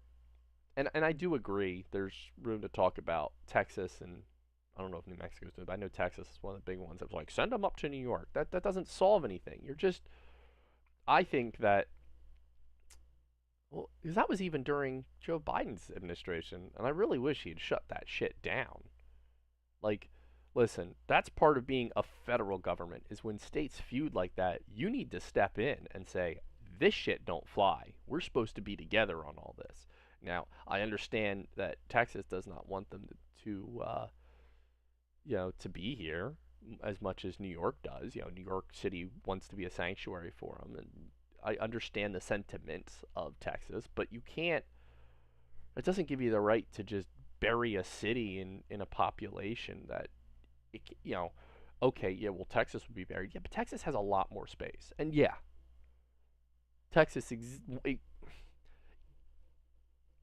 and I do agree. There's room to talk about Texas, and I don't know if New Mexico's doing it, but I know Texas is one of the big ones. That was like, send them up to New York. That doesn't solve anything. You're just. I think that. Well, because that was even during Joe Biden's administration, and I really wish he'd shut that shit down. Like, listen, that's part of being a federal government, is when states feud like that, you need to step in and say, this shit don't fly. We're supposed to be together on all this. Now, I understand that Texas does not want them to be here as much as New York does. New York City wants to be a sanctuary for them, and I understand the sentiments of Texas, but you can't. It doesn't give you the right to just bury a city in a population that okay, yeah, well, Texas would be buried. Yeah, but Texas has a lot more space. And yeah, Texas,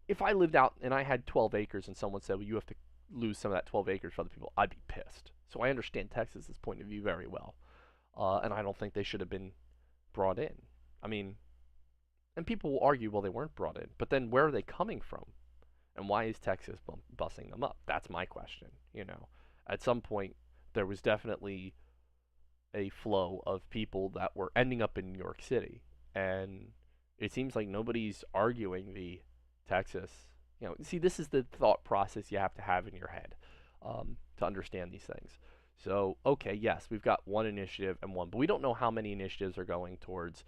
if I lived out and I had 12 acres and someone said, well, you have to lose some of that 12 acres for other people, I'd be pissed. So I understand Texas's point of view very well. And I don't think they should have been brought in. I mean, and people will argue, well, they weren't brought in. But then where are they coming from? And why is Texas bussing them up? That's my question. At some point, there was definitely a flow of people that were ending up in New York City. And it seems like nobody's arguing the Texas. See, this is the thought process you have to have in your head to understand these things. So, okay, yes, we've got one initiative and one, but we don't know how many initiatives are going towards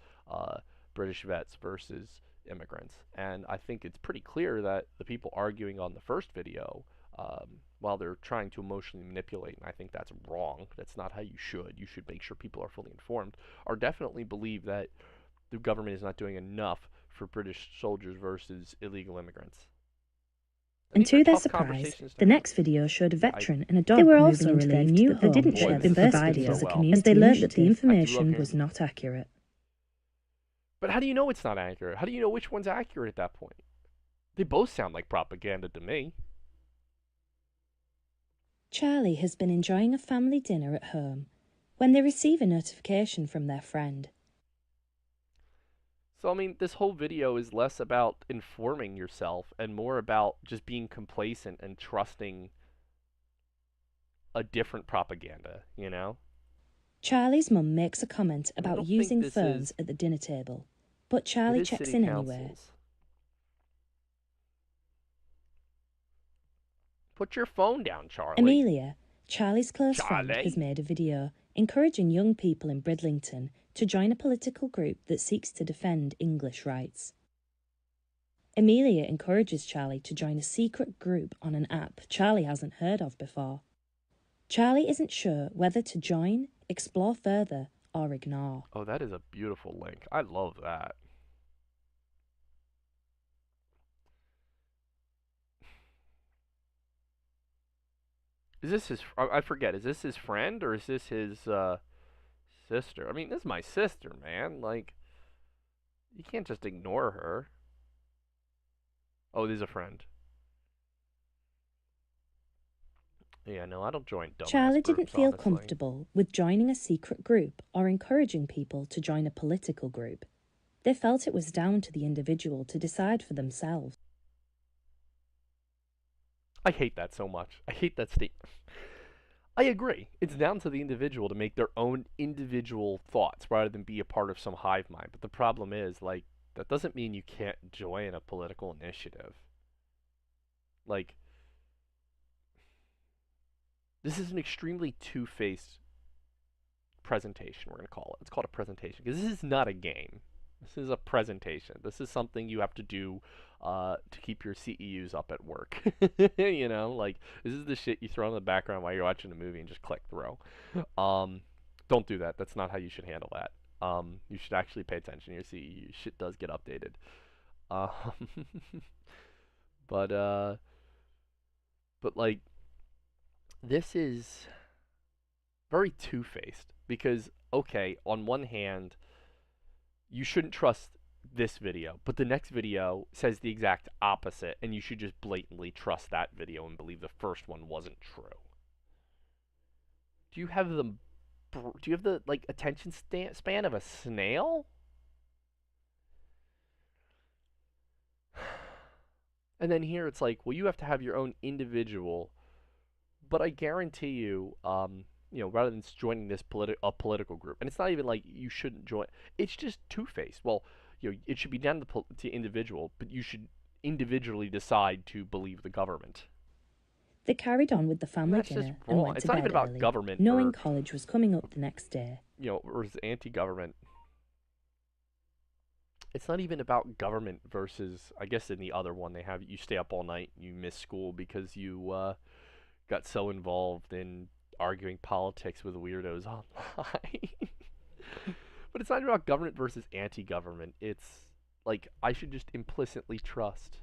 British vets versus immigrants. And I think it's pretty clear that the people arguing on the first video, while they're trying to emotionally manipulate, and I think that's wrong, that's not how you should. You should make sure people are fully informed, are definitely believe that the government is not doing enough for British soldiers versus illegal immigrants. And these are to their tough surprise, conversations to the have. next video showed a Yeah, veteran and a dog They were moving also into their relieved new that they home didn't Boy, share the the this first first did video video so as a well. community as they learned that the initiative. I do love information hearing was this. not accurate. But how do you know it's not accurate? How do you know which one's accurate at that point? They both sound like propaganda to me. Charlie has been enjoying a family dinner at home when they receive a notification from their friend. So, I mean, this whole video is less about informing yourself and more about just being complacent and trusting a different propaganda. Charlie's mum makes a comment And I about don't think using this phones is. at the dinner table, but It Charlie is checks city in anyway. councils. Put your phone down, Charlie. Amelia, Charlie's close friend, has Charlie. made a video encouraging young people in Bridlington to join a political group that seeks to defend English rights. Amelia encourages Charlie to join a secret group on an app Charlie hasn't heard of before. Charlie isn't sure whether to join, explore further, or ignore. Oh, that is a beautiful link. I love that. Is this his? I forget. Is this his friend or is this his sister? I mean, this is my sister, man. Like, you can't just ignore her. Oh, this is a friend. Yeah, no, I don't join dumbass Charlie groups, didn't feel honestly. comfortable with joining a secret group or encouraging people to join a political group. They felt it was down to the individual to decide for themselves. I hate that so much. I hate that statement. I agree. It's down to the individual to make their own individual thoughts rather than be a part of some hive mind. But the problem is, like, that doesn't mean you can't join a political initiative. Like, this is an extremely two-faced presentation, we're going to call it. Let's call it a presentation, because this is not a game. This is a presentation. This is something you have to do to keep your CEUs up at work. You know, like this is the shit you throw in the background while you're watching a movie and just click throw. Um, don't do that. That's not how you should handle that. You should actually pay attention to your CEU. Shit does get updated. Um, but uh, but like this is very two-faced because okay, on one hand, you shouldn't trust this video, but the next video says the exact opposite, and you should just blatantly trust that video and believe the first one wasn't true. Do you have the like attention span of a snail? And then here it's like, well, you have to have your own individual. But I guarantee you, rather than joining this political group, and it's not even like you shouldn't join. It's just two-faced. Well, it should be down to the individual, but you should individually decide to believe the government. They carried on with the family That's just dinner and wrong. went It's to not even bed about early, government knowing or college was coming up the next day. or anti-government. It's not even about government versus. I guess in the other one they have you stay up all night, you miss school because you got so involved in arguing politics with weirdos online. But it's not about government versus anti-government. It's like I should just implicitly trust.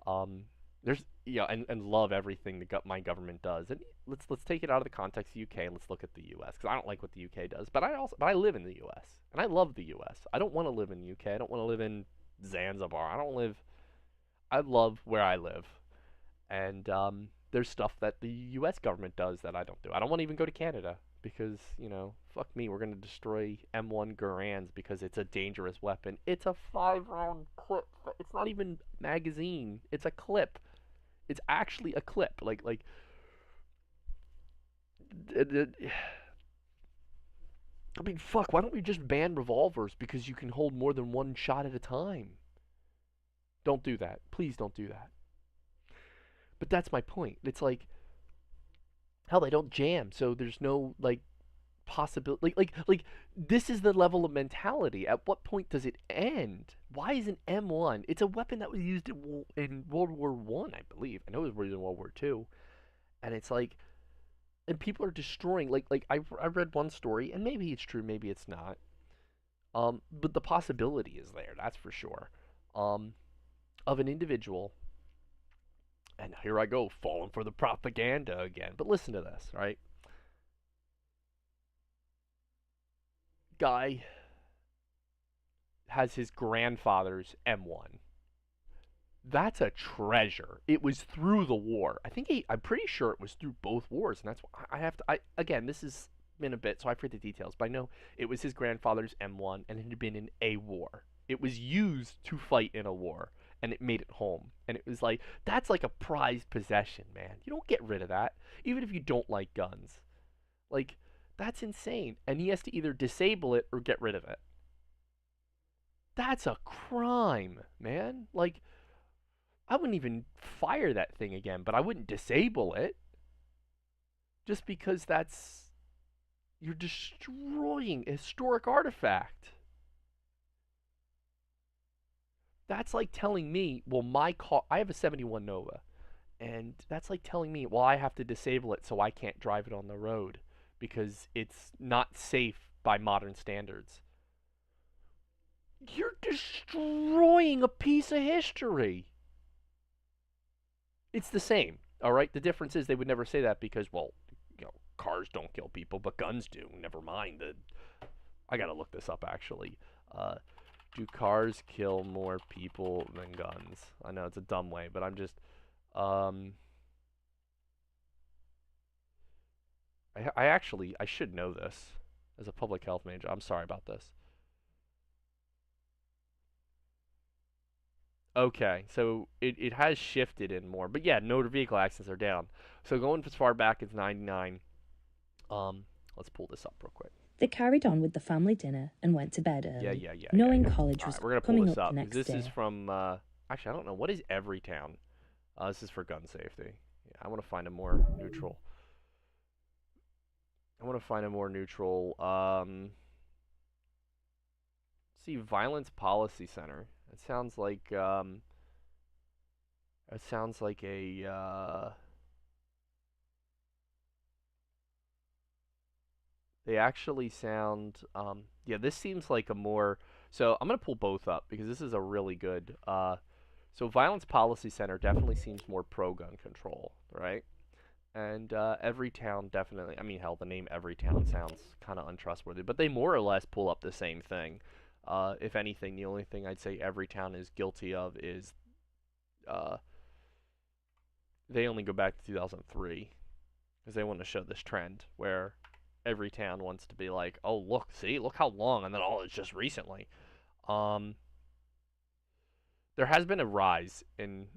Um, there's and love everything that my government does. And let's take it out of the context of the UK and let's look at the US because I don't like what the UK does. But I live in the US and I love the US. I don't want to live in the UK. I don't want to live in Zanzibar. I love where I live. And there's stuff that the U.S. government does that I don't do. I don't want to even go to Canada because, fuck me, we're going to destroy M1 Garands because it's a dangerous weapon. It's a 5-round clip. It's not even magazine. It's a clip. It's actually a clip. I mean, fuck, why don't we just ban revolvers because you can hold more than one shot at a time? Don't do that. Please don't do that. But that's my point. It's like, hell, they don't jam, so there's no like possibility. Like this is the level of mentality. At what point does it end? Why is an M1? It's a weapon that was used in World War One, I believe. I know it was used in World War Two, and it's like, and people are destroying. Like I read one story, and maybe it's true, maybe it's not. But the possibility is there. That's for sure. Um, of an individual. And here I go, falling for the propaganda again. But listen to this, right? Guy has his grandfather's M1. That's a treasure. It was through the war. I'm pretty sure it was through both wars, and that's why I have to. Again, this has been a bit, so I forget the details, but I know it was his grandfather's M1, and it had been in a war. It was used to fight in a war, and it made it home. And it was like that's like a prized possession, man. You don't get rid of that, even if you don't like guns. Like that's insane. And he has to either disable it or get rid of it. That's a crime, man. Like I wouldn't even fire that thing again, but I wouldn't disable it just because you're destroying a historic artifact. That's like telling me, well, my car, I have a 71 Nova, and that's like telling me, well, I have to disable it so I can't drive it on the road because it's not safe by modern standards. You're destroying a piece of history. It's the same, all right? The difference is they would never say that because, well, cars don't kill people, but guns do. Never mind. I gotta look this up actually. Do cars kill more people than guns? I know it's a dumb way, but I'm just. I should know this as a public health major. I'm sorry about this. Okay, so it has shifted in more, but yeah, motor vehicle accidents are down. So going as far back as '99. Let's pull this up real quick. They carried on with the family dinner and went to bed early, Yeah. knowing college was We're gonna pull coming this up up. the next This day. is from actually I don't know what is Everytown. This is for gun safety. Yeah, I want to find a more neutral. See, Violence Policy Center. It sounds like a they actually sound yeah, this seems like a more so I'm gonna pull both up because this is a really good so Violence Policy Center definitely seems more pro gun control, right? And every town definitely, I mean, hell, the name every town sounds kind of untrustworthy, but they more or less pull up the same thing. If anything, the only thing I'd say every town is guilty of is uh, they only go back to 2003 because they want to show this trend where every town wants to be like, oh, look, see, look how long, and then, oh, it's just recently. Um, there has been a rise in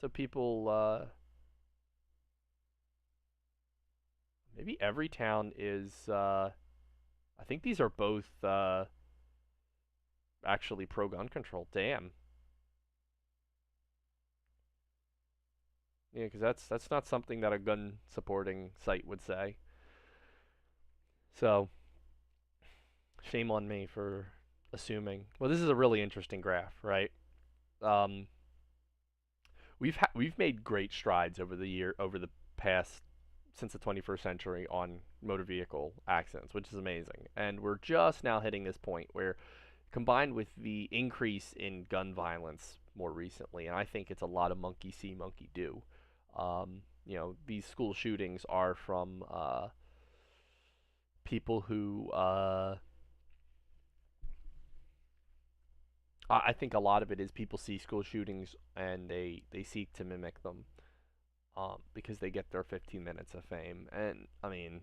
so people maybe every town is I think these are both actually pro gun control. Damn. Yeah, because that's not something that a gun supporting site would say. So shame on me for assuming. Well, this is a really interesting graph, right? Um, we've made great strides over the past since the 21st century on motor vehicle accidents, which is amazing. And we're just now hitting this point where combined with the increase in gun violence more recently, and I think it's a lot of monkey see, monkey do. These school shootings are from people who I think a lot of it is people see school shootings and they seek to mimic them because they get their 15 minutes of fame. And I mean,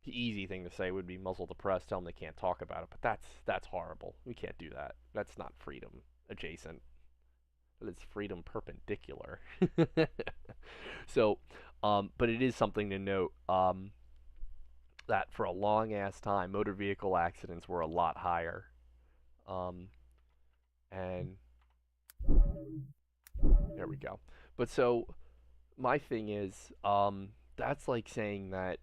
the easy thing to say would be muzzle the press, tell them they can't talk about it, but that's horrible. We can't do that. That's not freedom adjacent. It's freedom perpendicular. So, but it is something to note that for a long ass time, motor vehicle accidents were a lot higher. Um, and there we go. But so my thing is, that's like saying that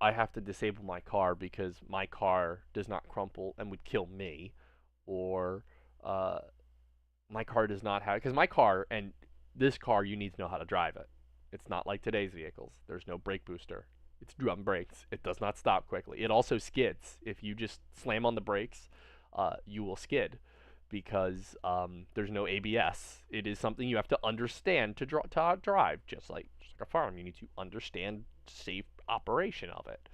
I have to disable my car because my car does not crumple and would kill me, or uh, my car does not have because my car and this car you need to know how to drive it. It's not like today's vehicles. There's no brake booster. It's drum brakes. It does not stop quickly. It also skids. If you just slam on the brakes, you will skid because there's no ABS. It is something you have to understand to drive, just like a firearm. You need to understand safe operation of it.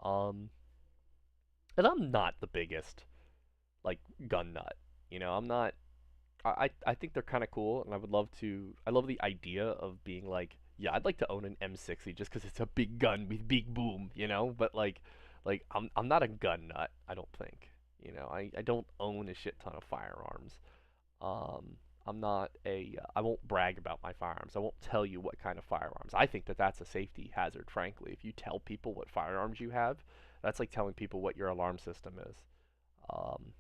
Um, and I'm not the biggest like gun nut. I'm not I think they're kind of cool, and I would love to. I love the idea of being like, yeah, I'd like to own an M60 just because it's a big gun with big boom, But I'm not a gun nut. I don't think, I don't own a shit ton of firearms. Um, I'm not a. I won't brag about my firearms. I won't tell you what kind of firearms. I think that that's a safety hazard. Frankly, if you tell people what firearms you have, that's like telling people what your alarm system is.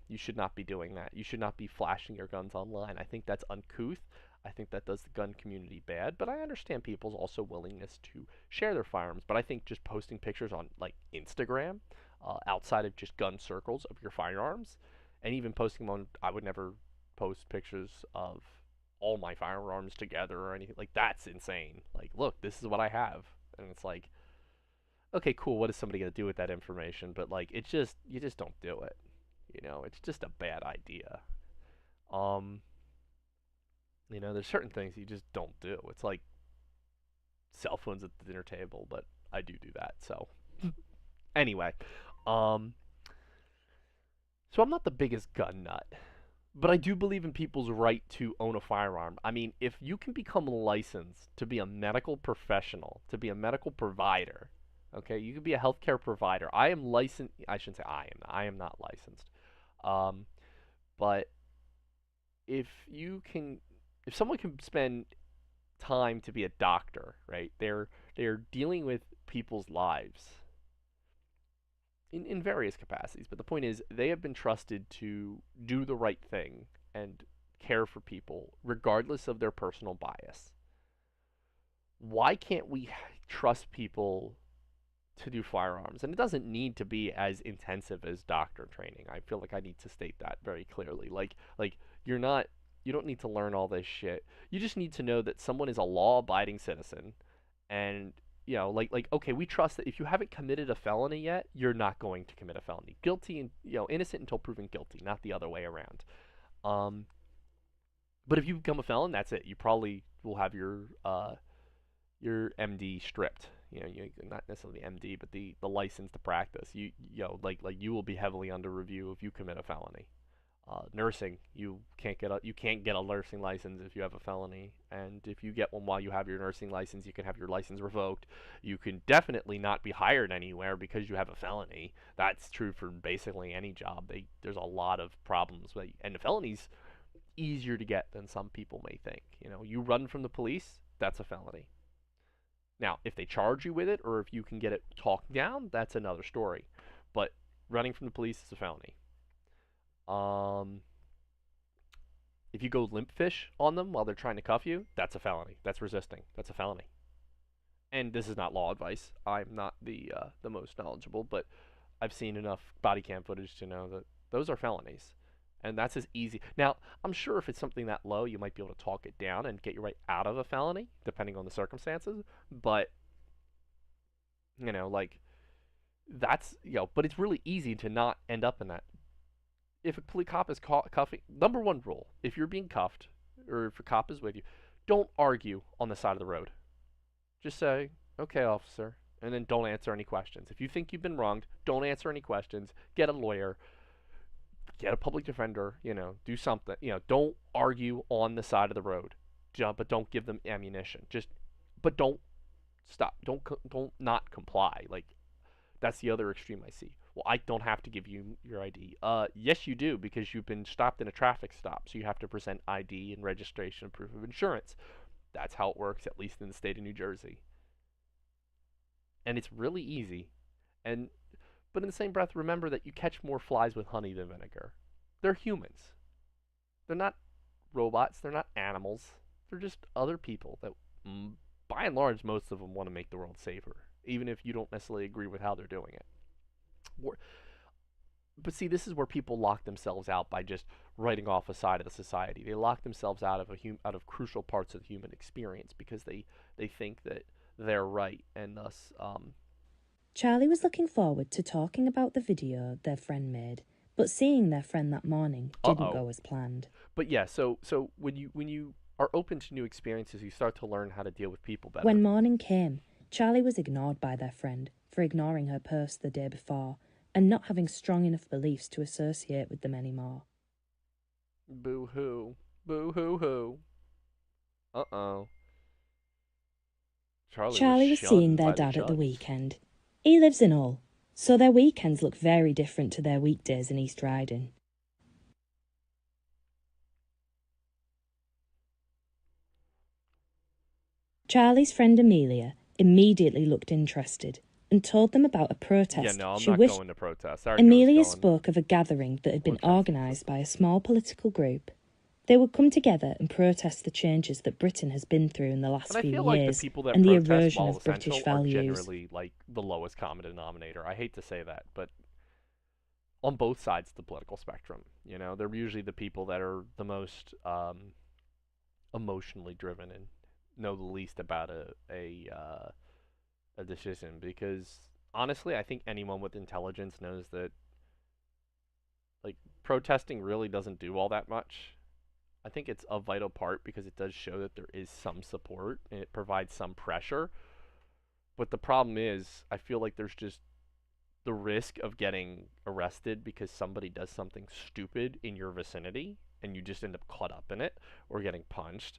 You should not be doing that. You should not be flashing your guns online. I think that's uncouth. I think that does the gun community bad, but I understand people's also willingness to share their firearms. But I think just posting pictures on like Instagram, outside of just gun circles of your firearms, and even posting them on, I would never post pictures of all my firearms together or anything. Like that's insane. Like, look, this is what I have, and it's like, okay, cool. What is somebody gonna do with that information? But like, it's just you just don't do it. It's just a bad idea. Um, there's certain things you just don't do. It's like cell phones at the dinner table, but I do that. So anyway, um, so I'm not the biggest gun nut, but I do believe in people's right to own a firearm. I mean, if you can become licensed to be a medical professional, to be a medical provider, okay, you can be a healthcare provider. I am licensed. I shouldn't say I am. I am not licensed. Um, but if you can, if someone can spend time to be a doctor, right? They're dealing with people's lives in various capacities. But the point is, they have been trusted to do the right thing and care for people, regardless of their personal bias. Why can't we trust people to do firearms, and it doesn't need to be as intensive as doctor training. I feel like I need to state that very clearly. Like you're not you don't need to learn all this shit. You just need to know that someone is a law-abiding citizen, and like okay, we trust that if you haven't committed a felony yet, you're not going to commit a felony. Guilty and innocent until proven guilty, not the other way around. Um, but if you become a felon, that's it. You probably will have your MD stripped. You not necessarily the MD, but the license to practice. Like you will be heavily under review if you commit a felony. Nursing, you can't get a nursing license if you have a felony, and if you get one while you have your nursing license, you can have your license revoked. You can definitely not be hired anywhere because you have a felony. That's true for basically any job. There's a lot of problems, and the felony's easier to get than some people may think. You run from the police, that's a felony. Now, if they charge you with it or if you can get it talked down, that's another story. But running from the police is a felony. Um, if you go limp fish on them while they're trying to cuff you, that's a felony. That's resisting. That's a felony. And this is not law advice. I'm not the most knowledgeable, but I've seen enough body cam footage to know that those are felonies. And that's as easy. Now, I'm sure if it's something that low, you might be able to talk it down and get you right out of a felony, depending on the circumstances. But, like, but it's really easy to not end up in that. If a police cop is cuffing, number one rule, if you're being cuffed, or if a cop is with you, don't argue on the side of the road. Just say, okay, officer, and then don't answer any questions. If you think you've been wronged, don't answer any questions. Get a lawyer. Get a public defender, do something. Don't argue on the side of the road, but don't give them ammunition. But don't stop. Don't not comply. Like, that's the other extreme I see. Well, I don't have to give you your ID. Yes, you do, because you've been stopped in a traffic stop, so you have to present ID and registration and proof of insurance. That's how it works, at least in the state of New Jersey. And it's really easy. But in the same breath, remember that you catch more flies with honey than vinegar. They're humans. They're not robots. They're not animals. They're just other people that, by and large, most of them want to make the world safer, even if you don't necessarily agree with how they're doing it. But see, this is where people lock themselves out by just writing off a side of the society. They lock themselves out of crucial parts of the human experience because they think that they're right, and thus Charlie was looking forward to talking about the video their friend made, but seeing their friend that morning didn't go as planned. But yeah, so when you are open to new experiences, you start to learn how to deal with people better. When morning came, Charlie was ignored by their friend for ignoring her purse the day before and not having strong enough beliefs to associate with them anymore. Boo-hoo. Boo-hoo-hoo. Uh-oh. Charlie was seeing their dad at the weekend. He lives in Hull, so their weekends look very different to their weekdays in East Riding. Charlie's friend Amelia immediately looked interested and told them about a protest. Yeah, no, I'm not going to protest. Amelia spoke of a gathering that had been organised by a small political group. They would come together and protest the changes that Britain has been through in the last few years and the erosion of British values. Generally, like the lowest common denominator. I hate to say that, but on both sides of the political spectrum, they're usually the people that are the most emotionally driven and know the least about a decision. Because honestly, I think anyone with intelligence knows that like protesting really doesn't do all that much. I think it's a vital part because it does show that there is some support and it provides some pressure. But the problem is, I feel like there's just the risk of getting arrested because somebody does something stupid in your vicinity and you just end up caught up in it or getting punched.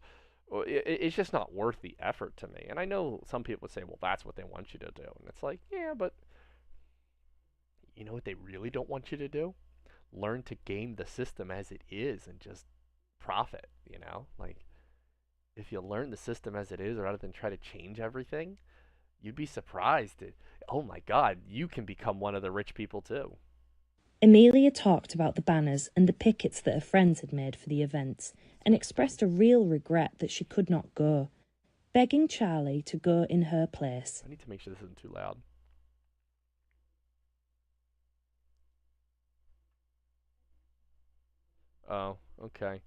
It's just not worth the effort to me. And I know some people would say, well, that's what they want you to do. And it's like, yeah, but you know what they really don't want you to do? Learn to game the system as it is and just profit, like if you learn the system as it is rather than try to change everything, you'd be surprised that, oh my god, you can become one of the rich people too. Amelia talked about the banners and the pickets that her friends had made for the events and expressed a real regret that she could not go, begging Charlie to go in her place. I need to make sure this isn't too loud. Oh, okay.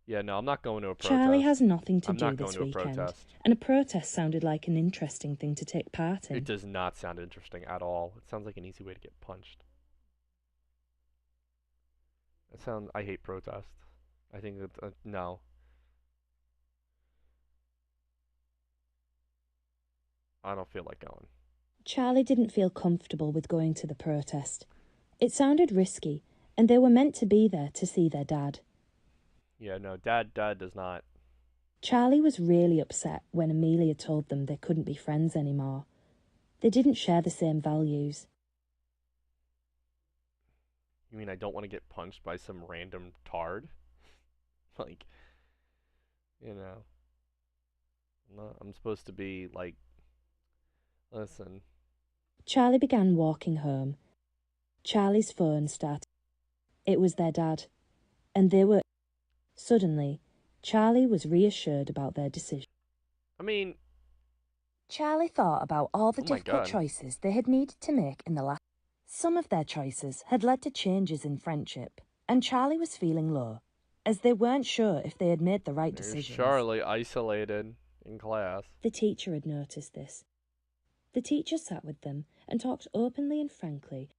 Yeah, no, I'm not going to a Charlie has protest. nothing to I'm do not going this to a weekend, protest. and a protest sounded like an interesting thing to take part It in. does not sound interesting at all. It sounds like an easy way to get punched. I hate protest. I think that, no. I don't feel like going. Charlie didn't feel comfortable with going to the protest. It sounded risky, and they were meant to be there to see their dad. Yeah, no, dad does not. Charlie was really upset when Amelia told them they couldn't be friends anymore. They didn't share the same values. You mean I don't want to get punched by some random tard? Like, you know, no, I'm supposed to be like, listen. Charlie began walking home. Charlie's phone started. It was their dad, and they were. Suddenly, Charlie was reassured about their decision. I mean, Charlie thought about all the oh my difficult god. choices they had needed to make in the last. Some of their choices had led to changes in friendship, and Charlie was feeling low, as they weren't sure if they had made the right There's decisions. Charlie isolated in class. The teacher had noticed this. The teacher sat with them and talked openly and frankly.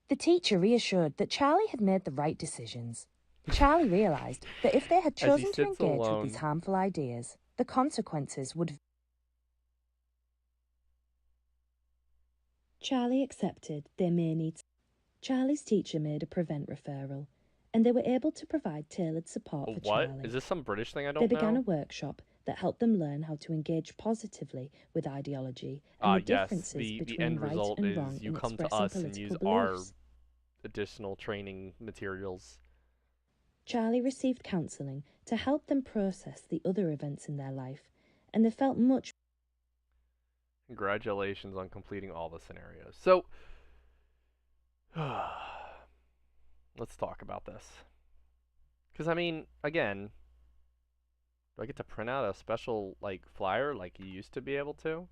The teacher reassured that Charlie had made the right decisions. Charlie realised that if they had As he chosen to sits engage with these alone. harmful ideas, the consequences would. Charlie accepted they may need. Charlie's teacher made a prevent referral, and they were able to provide tailored support A for what? Charlie. Is this some British thing I They don't began a know? workshop that helped them learn how to engage positively with ideology and the Yes. differences The between end right result and wrong is you in come to expressing us and use political our beliefs. additional training materials. Charlie received counselling to help them process the other events in their life, and they felt much. Congratulations on completing all the scenarios. So, let's talk about this. Because, I mean, again, do I get to print out a special, like, flyer like you used to be able to?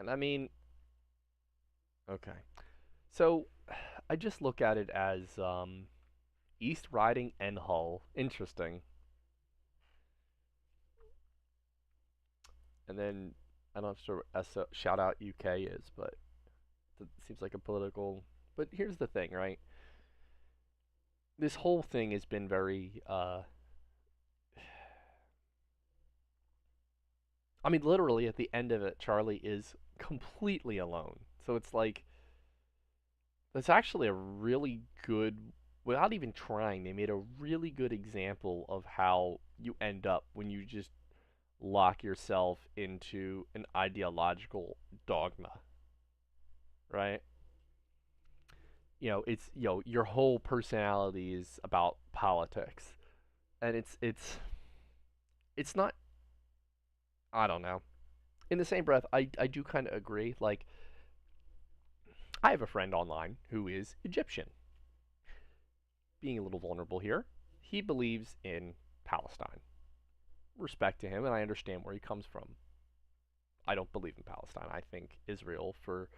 And I mean, okay. So, I just look at it as East Riding and Hull. Interesting. And then, I'm not sure what shout out UK is, but it seems like a political. But here's the thing, right? This whole thing has been very I mean, literally at the end of it, Charlie is completely alone. So it's like that's actually a really good, without even trying, they made a really good example of how you end up when you just lock yourself into an ideological dogma, right? It's your whole personality is about politics, and it's not. I don't know. In the same breath, I do kind of agree. Like, I have a friend online who is Egyptian. Being a little vulnerable here, he believes in Palestine. Respect to him, and I understand where he comes from. I don't believe in Palestine. I think Israel, for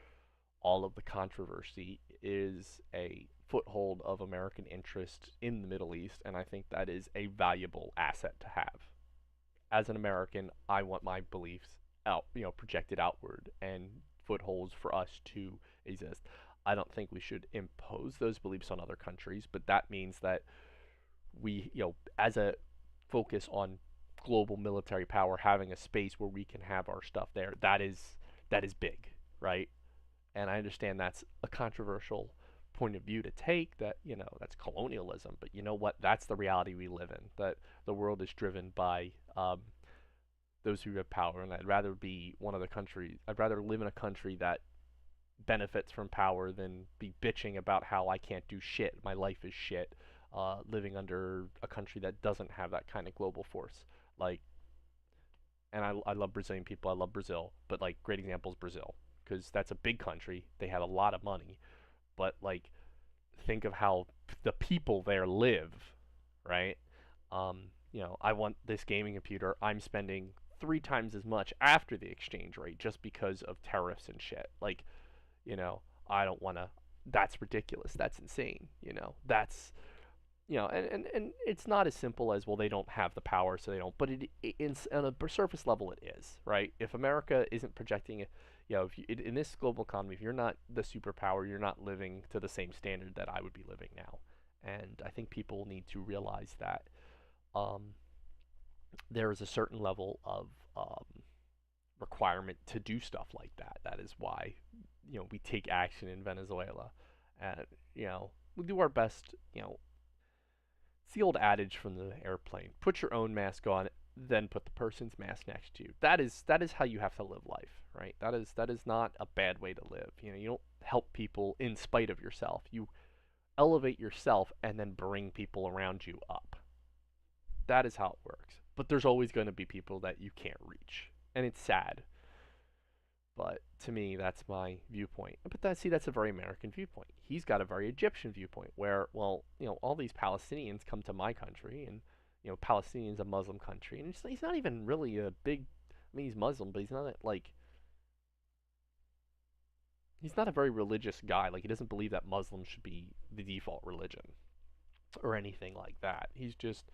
all of the controversy, is a foothold of American interest in the Middle East, and I think that is a valuable asset to have. As an American, I want my beliefs projected outward and footholds for us to exist. I don't think we should impose those beliefs on other countries, but that means that we, as a focus on global military power, having a space where we can have our stuff there, that is big, right? And I understand that's a controversial point of view to take, that that's colonialism, but you know what, that's the reality we live in, that the world is driven by those who have power, and I'd rather be one of the countries. I'd rather live in a country that benefits from power than be bitching about how I can't do shit. My life is shit. Living under a country that doesn't have that kind of global force. Like, and I love Brazilian people. I love Brazil, but like, great example is Brazil, because that's a big country. They have a lot of money, but like, think of how the people there live, right? I want this gaming computer. I'm spending 3 times as much after the exchange rate just because of tariffs and shit. Like, I don't want to. that's ridiculous. That's insane. That's and it's not as simple as, well, they don't have the power, so they don't. But on a surface level, it is, right? If America isn't projecting, if you, in this global economy, if you're not the superpower, you're not living to the same standard that I would be living now. And I think people need to realize that um, there is a certain level of requirement to do stuff like that. That is why, we take action in Venezuela, and we do our best. It's the old adage from the airplane: put your own mask on, then put the person's mask next to you. That is how you have to live life, right? That is not a bad way to live. You don't help people in spite of yourself. You elevate yourself and then bring people around you up. That is how it works. But there's always going to be people that you can't reach, and it's sad. But to me, that's my viewpoint. But that's a very American viewpoint. He's got a very Egyptian viewpoint, where, well, all these Palestinians come to my country, and Palestinian's a Muslim country, and he's not even really a big. I mean, he's Muslim, but he's not a very religious guy. Like, he doesn't believe that Muslim should be the default religion or anything like that. He's just,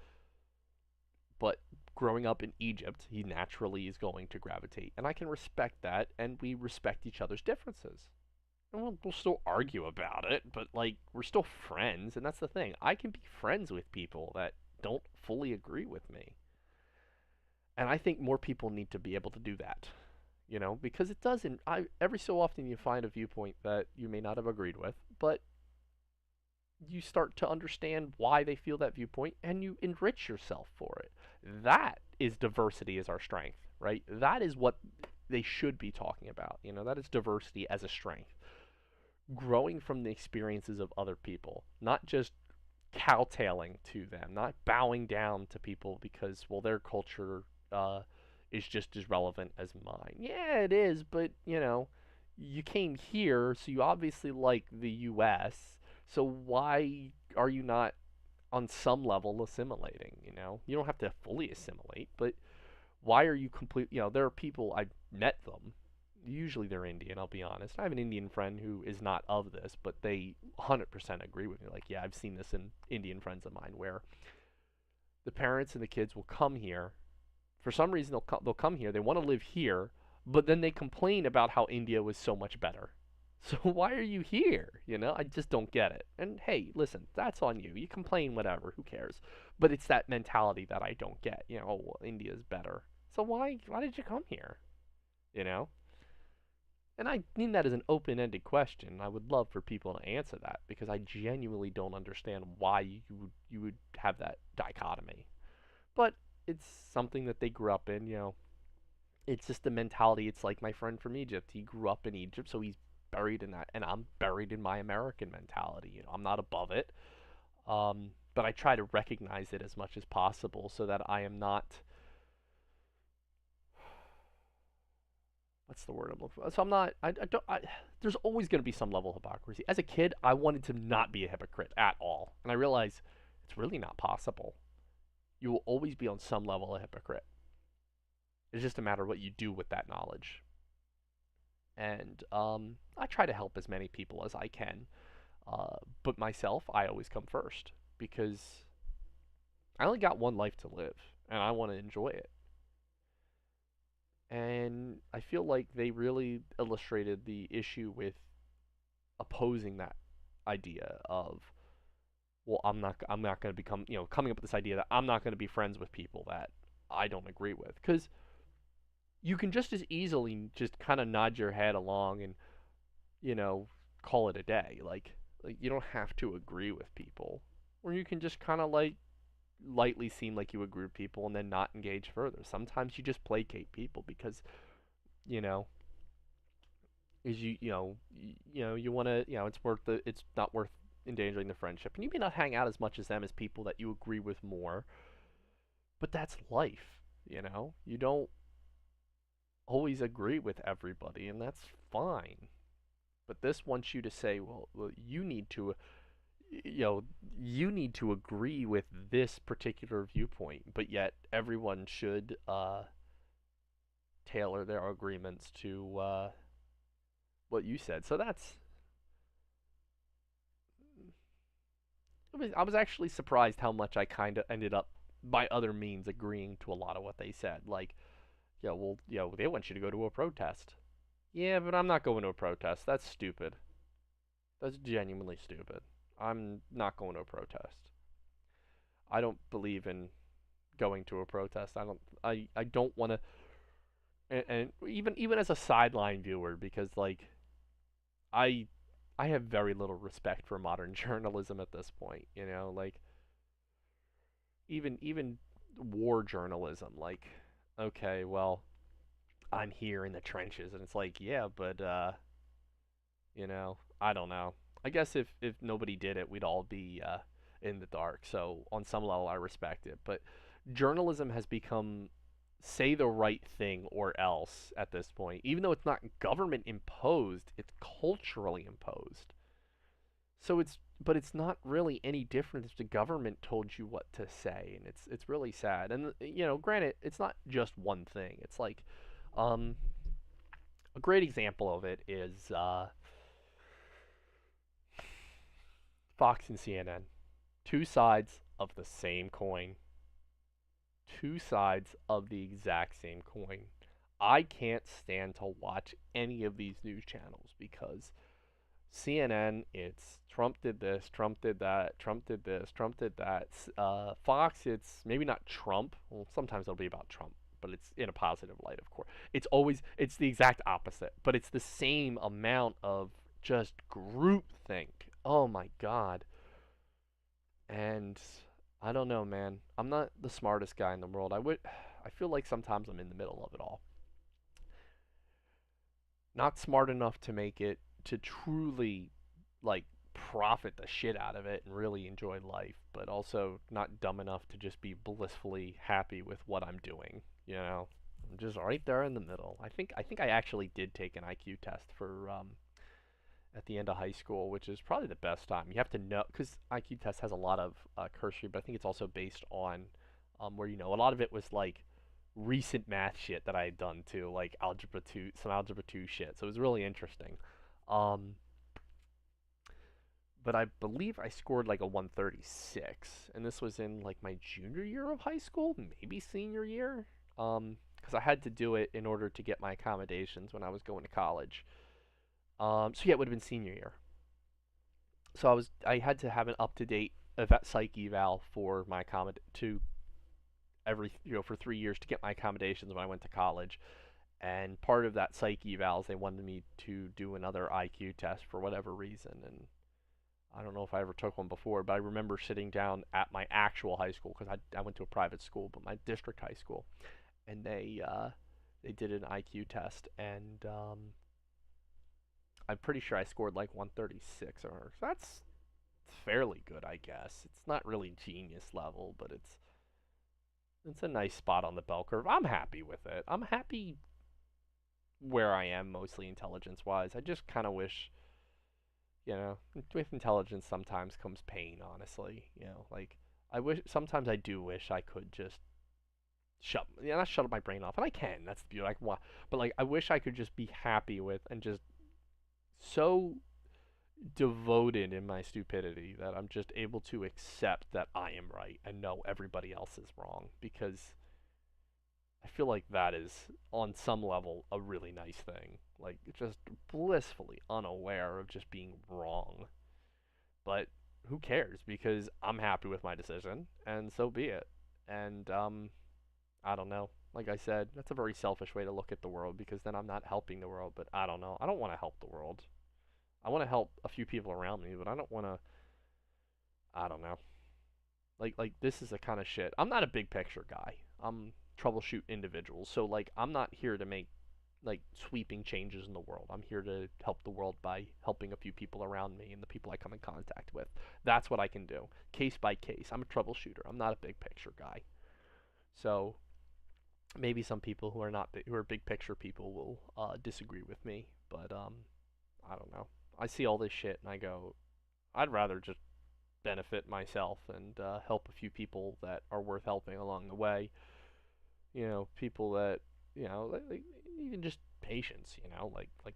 but growing up in Egypt, he naturally is going to gravitate. And I can respect that, and we respect each other's differences. And we'll still argue about it, but, like, we're still friends, and that's the thing. I can be friends with people that don't fully agree with me. And I think more people need to be able to do that. Because it doesn't. Every so often you find a viewpoint that you may not have agreed with, but you start to understand why they feel that viewpoint, and you enrich yourself for it. That is diversity as our strength, right? That is what they should be talking about. That is diversity as a strength. Growing from the experiences of other people, not just cowtailing to them, not bowing down to people because, well, their culture is just as relevant as mine. Yeah, it is, but you came here, so you obviously like the U.S. So why are you not on some level assimilating? You don't have to fully assimilate, but why are you complete? There are people, I've met them. Usually they're Indian, I'll be honest. I have an Indian friend who is not of this, but they 100% agree with me. Like, yeah, I've seen this in Indian friends of mine, where the parents and the kids will come here. For some reason, they'll come here. They want to live here, but then they complain about how India was so much better. So why are you here? I just don't get it. And hey, listen, that's on you. You complain, whatever, who cares? But it's that mentality that I don't get. Oh, well, India's better. So why did you come here? You know? And I mean that as an open-ended question. I would love for people to answer that, because I genuinely don't understand why you would have that dichotomy. But it's something that they grew up in. It's just the mentality. It's like my friend from Egypt. He grew up in Egypt, so he's buried in that, and I'm buried in my American mentality. I'm not above it, but I try to recognize it as much as possible, so that I am not. What's the word I'm looking for? So I'm not. I don't. There's always going to be some level of hypocrisy. As a kid, I wanted to not be a hypocrite at all, and I realize it's really not possible. You will always be on some level a hypocrite. It's just a matter of what you do with that knowledge. And I try to help as many people as I can. But myself, I always come first, because I only got one life to live, and I want to enjoy it. And I feel like they really illustrated the issue with opposing that idea of, well, I'm not going to become, coming up with this idea that I'm not going to be friends with people that I don't agree with, because you can just as easily just kind of nod your head along and, you know, call it a day. Like you don't have to agree with people, or you can just kind of like lightly seem like you agree with people and then not engage further. Sometimes you just placate people because, you know, is you want to, it's not worth endangering the friendship, and you may not hang out as much as them as people that you agree with more. But that's life. You don't always agree with everybody, and that's fine. But this wants you to say, well, you need to, you need to agree with this particular viewpoint, but yet everyone should tailor their agreements to what you said. So I was actually surprised how much I kind of ended up by other means agreeing to a lot of what they said. Like, yeah, well, they want you to go to a protest. Yeah, but I'm not going to a protest. That's stupid. That's genuinely stupid. I'm not going to a protest. I don't believe in going to a protest. I don't want to. And even as a sideline viewer, because like I I have very little respect for modern journalism at this point. Like even war journalism. Like, okay, well, I'm here in the trenches, and it's like, yeah, but I don't know. I guess if nobody did it, we'd all be in the dark. So on some level, I respect it. But journalism has become say the right thing or else at this point. Even though it's not government imposed, it's culturally imposed. So it's not really any different if the government told you what to say, and it's really sad. And granted, it's not just one thing. It's like um, a great example of it is Fox and CNN. Two sides of the same coin. Two sides of the exact same coin. I can't stand to watch any of these news channels because CNN, it's Trump did this, Trump did that, Trump did this, Trump did that. Fox, it's maybe not Trump. Well, sometimes it'll be about Trump, but it's in a positive light, of course. It's the exact opposite, but it's the same amount of just groupthink. Oh my God. And I don't know, man. I'm not the smartest guy in the world. I feel like sometimes I'm in the middle of it all. Not smart enough to make it to truly like profit the shit out of it and really enjoy life, but also not dumb enough to just be blissfully happy with what I'm doing. I'm just right there in the middle. I think I actually did take an IQ test for at the end of high school, which is probably the best time. You have to know because IQ test has a lot of cursory, but I think it's also based on where a lot of it was like recent math shit that I had done too, like algebra two, some algebra two shit. So it was really interesting. Um, but I believe I scored like a 136, and this was in like my junior year of high school, maybe senior year. Because I had to do it in order to get my accommodations when I was going to college. So yeah, it would have been senior year. So I had to have an up to date psych eval for my accommod to every for 3 years to get my accommodations when I went to college. And part of that psych evals, they wanted me to do another IQ test for whatever reason. And I don't know if I ever took one before, but I remember sitting down at my actual high school because I went to a private school, but my district high school, and they did an IQ test, and I'm pretty sure I scored like 136 or so that's fairly good, I guess. It's not really genius level, but it's a nice spot on the bell curve. I'm happy with it. I'm happy where I am mostly intelligence wise. I just kind of wish, with intelligence sometimes comes pain, honestly. Like I wish sometimes I do wish I could just not shut my brain off, and I can. That's the beauty. Like, but like I wish I could just be happy with and just so devoted in my stupidity that I'm just able to accept that I am right and know everybody else is wrong because I feel like that is on some level a really nice thing. Like just blissfully unaware of just being wrong. But who cares because I'm happy with my decision and so be it. And I don't know. Like I said, that's a very selfish way to look at the world because then I'm not helping the world, but I don't know. I don't want to help the world. I want to help a few people around me, but I don't want to. I don't know. Like this is the kind of shit. I'm not a big picture guy. I'm troubleshoot individuals. So like I'm not here to make like sweeping changes in the world. I'm here to help the world by helping a few people around me and the people I come in contact with. That's what I can do. Case by case. I'm a troubleshooter. I'm not a big picture guy. So maybe some people who are not who are big picture people will disagree with me, but I don't know. I see all this shit and I go, I'd rather just benefit myself and help a few people that are worth helping along the way. People that like even just patients. Like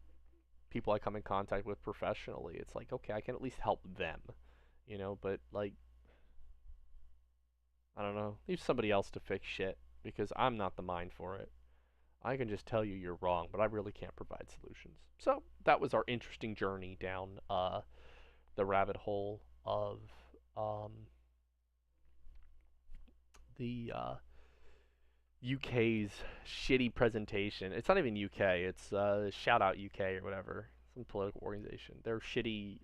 people I come in contact with professionally. It's like okay, I can at least help them. But like I don't know. Leave somebody else to fix shit because I'm not the mind for it. I can just tell you you're wrong, but I really can't provide solutions. So that was our interesting journey down the rabbit hole of um, the UK's shitty presentation. It's not even UK. It's Shout Out UK or whatever, some political organization. Their shitty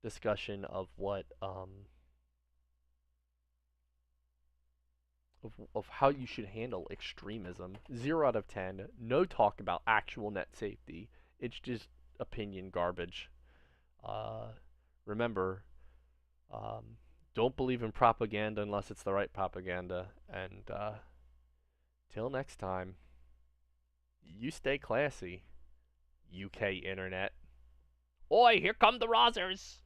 discussion of what of how you should handle extremism. 0 out of 10. No talk about actual net safety. It's just opinion garbage. Uh, Remember, um, don't believe in propaganda unless it's the right propaganda. And till next time, you stay classy, UK internet. Oi, here come the Rozzers!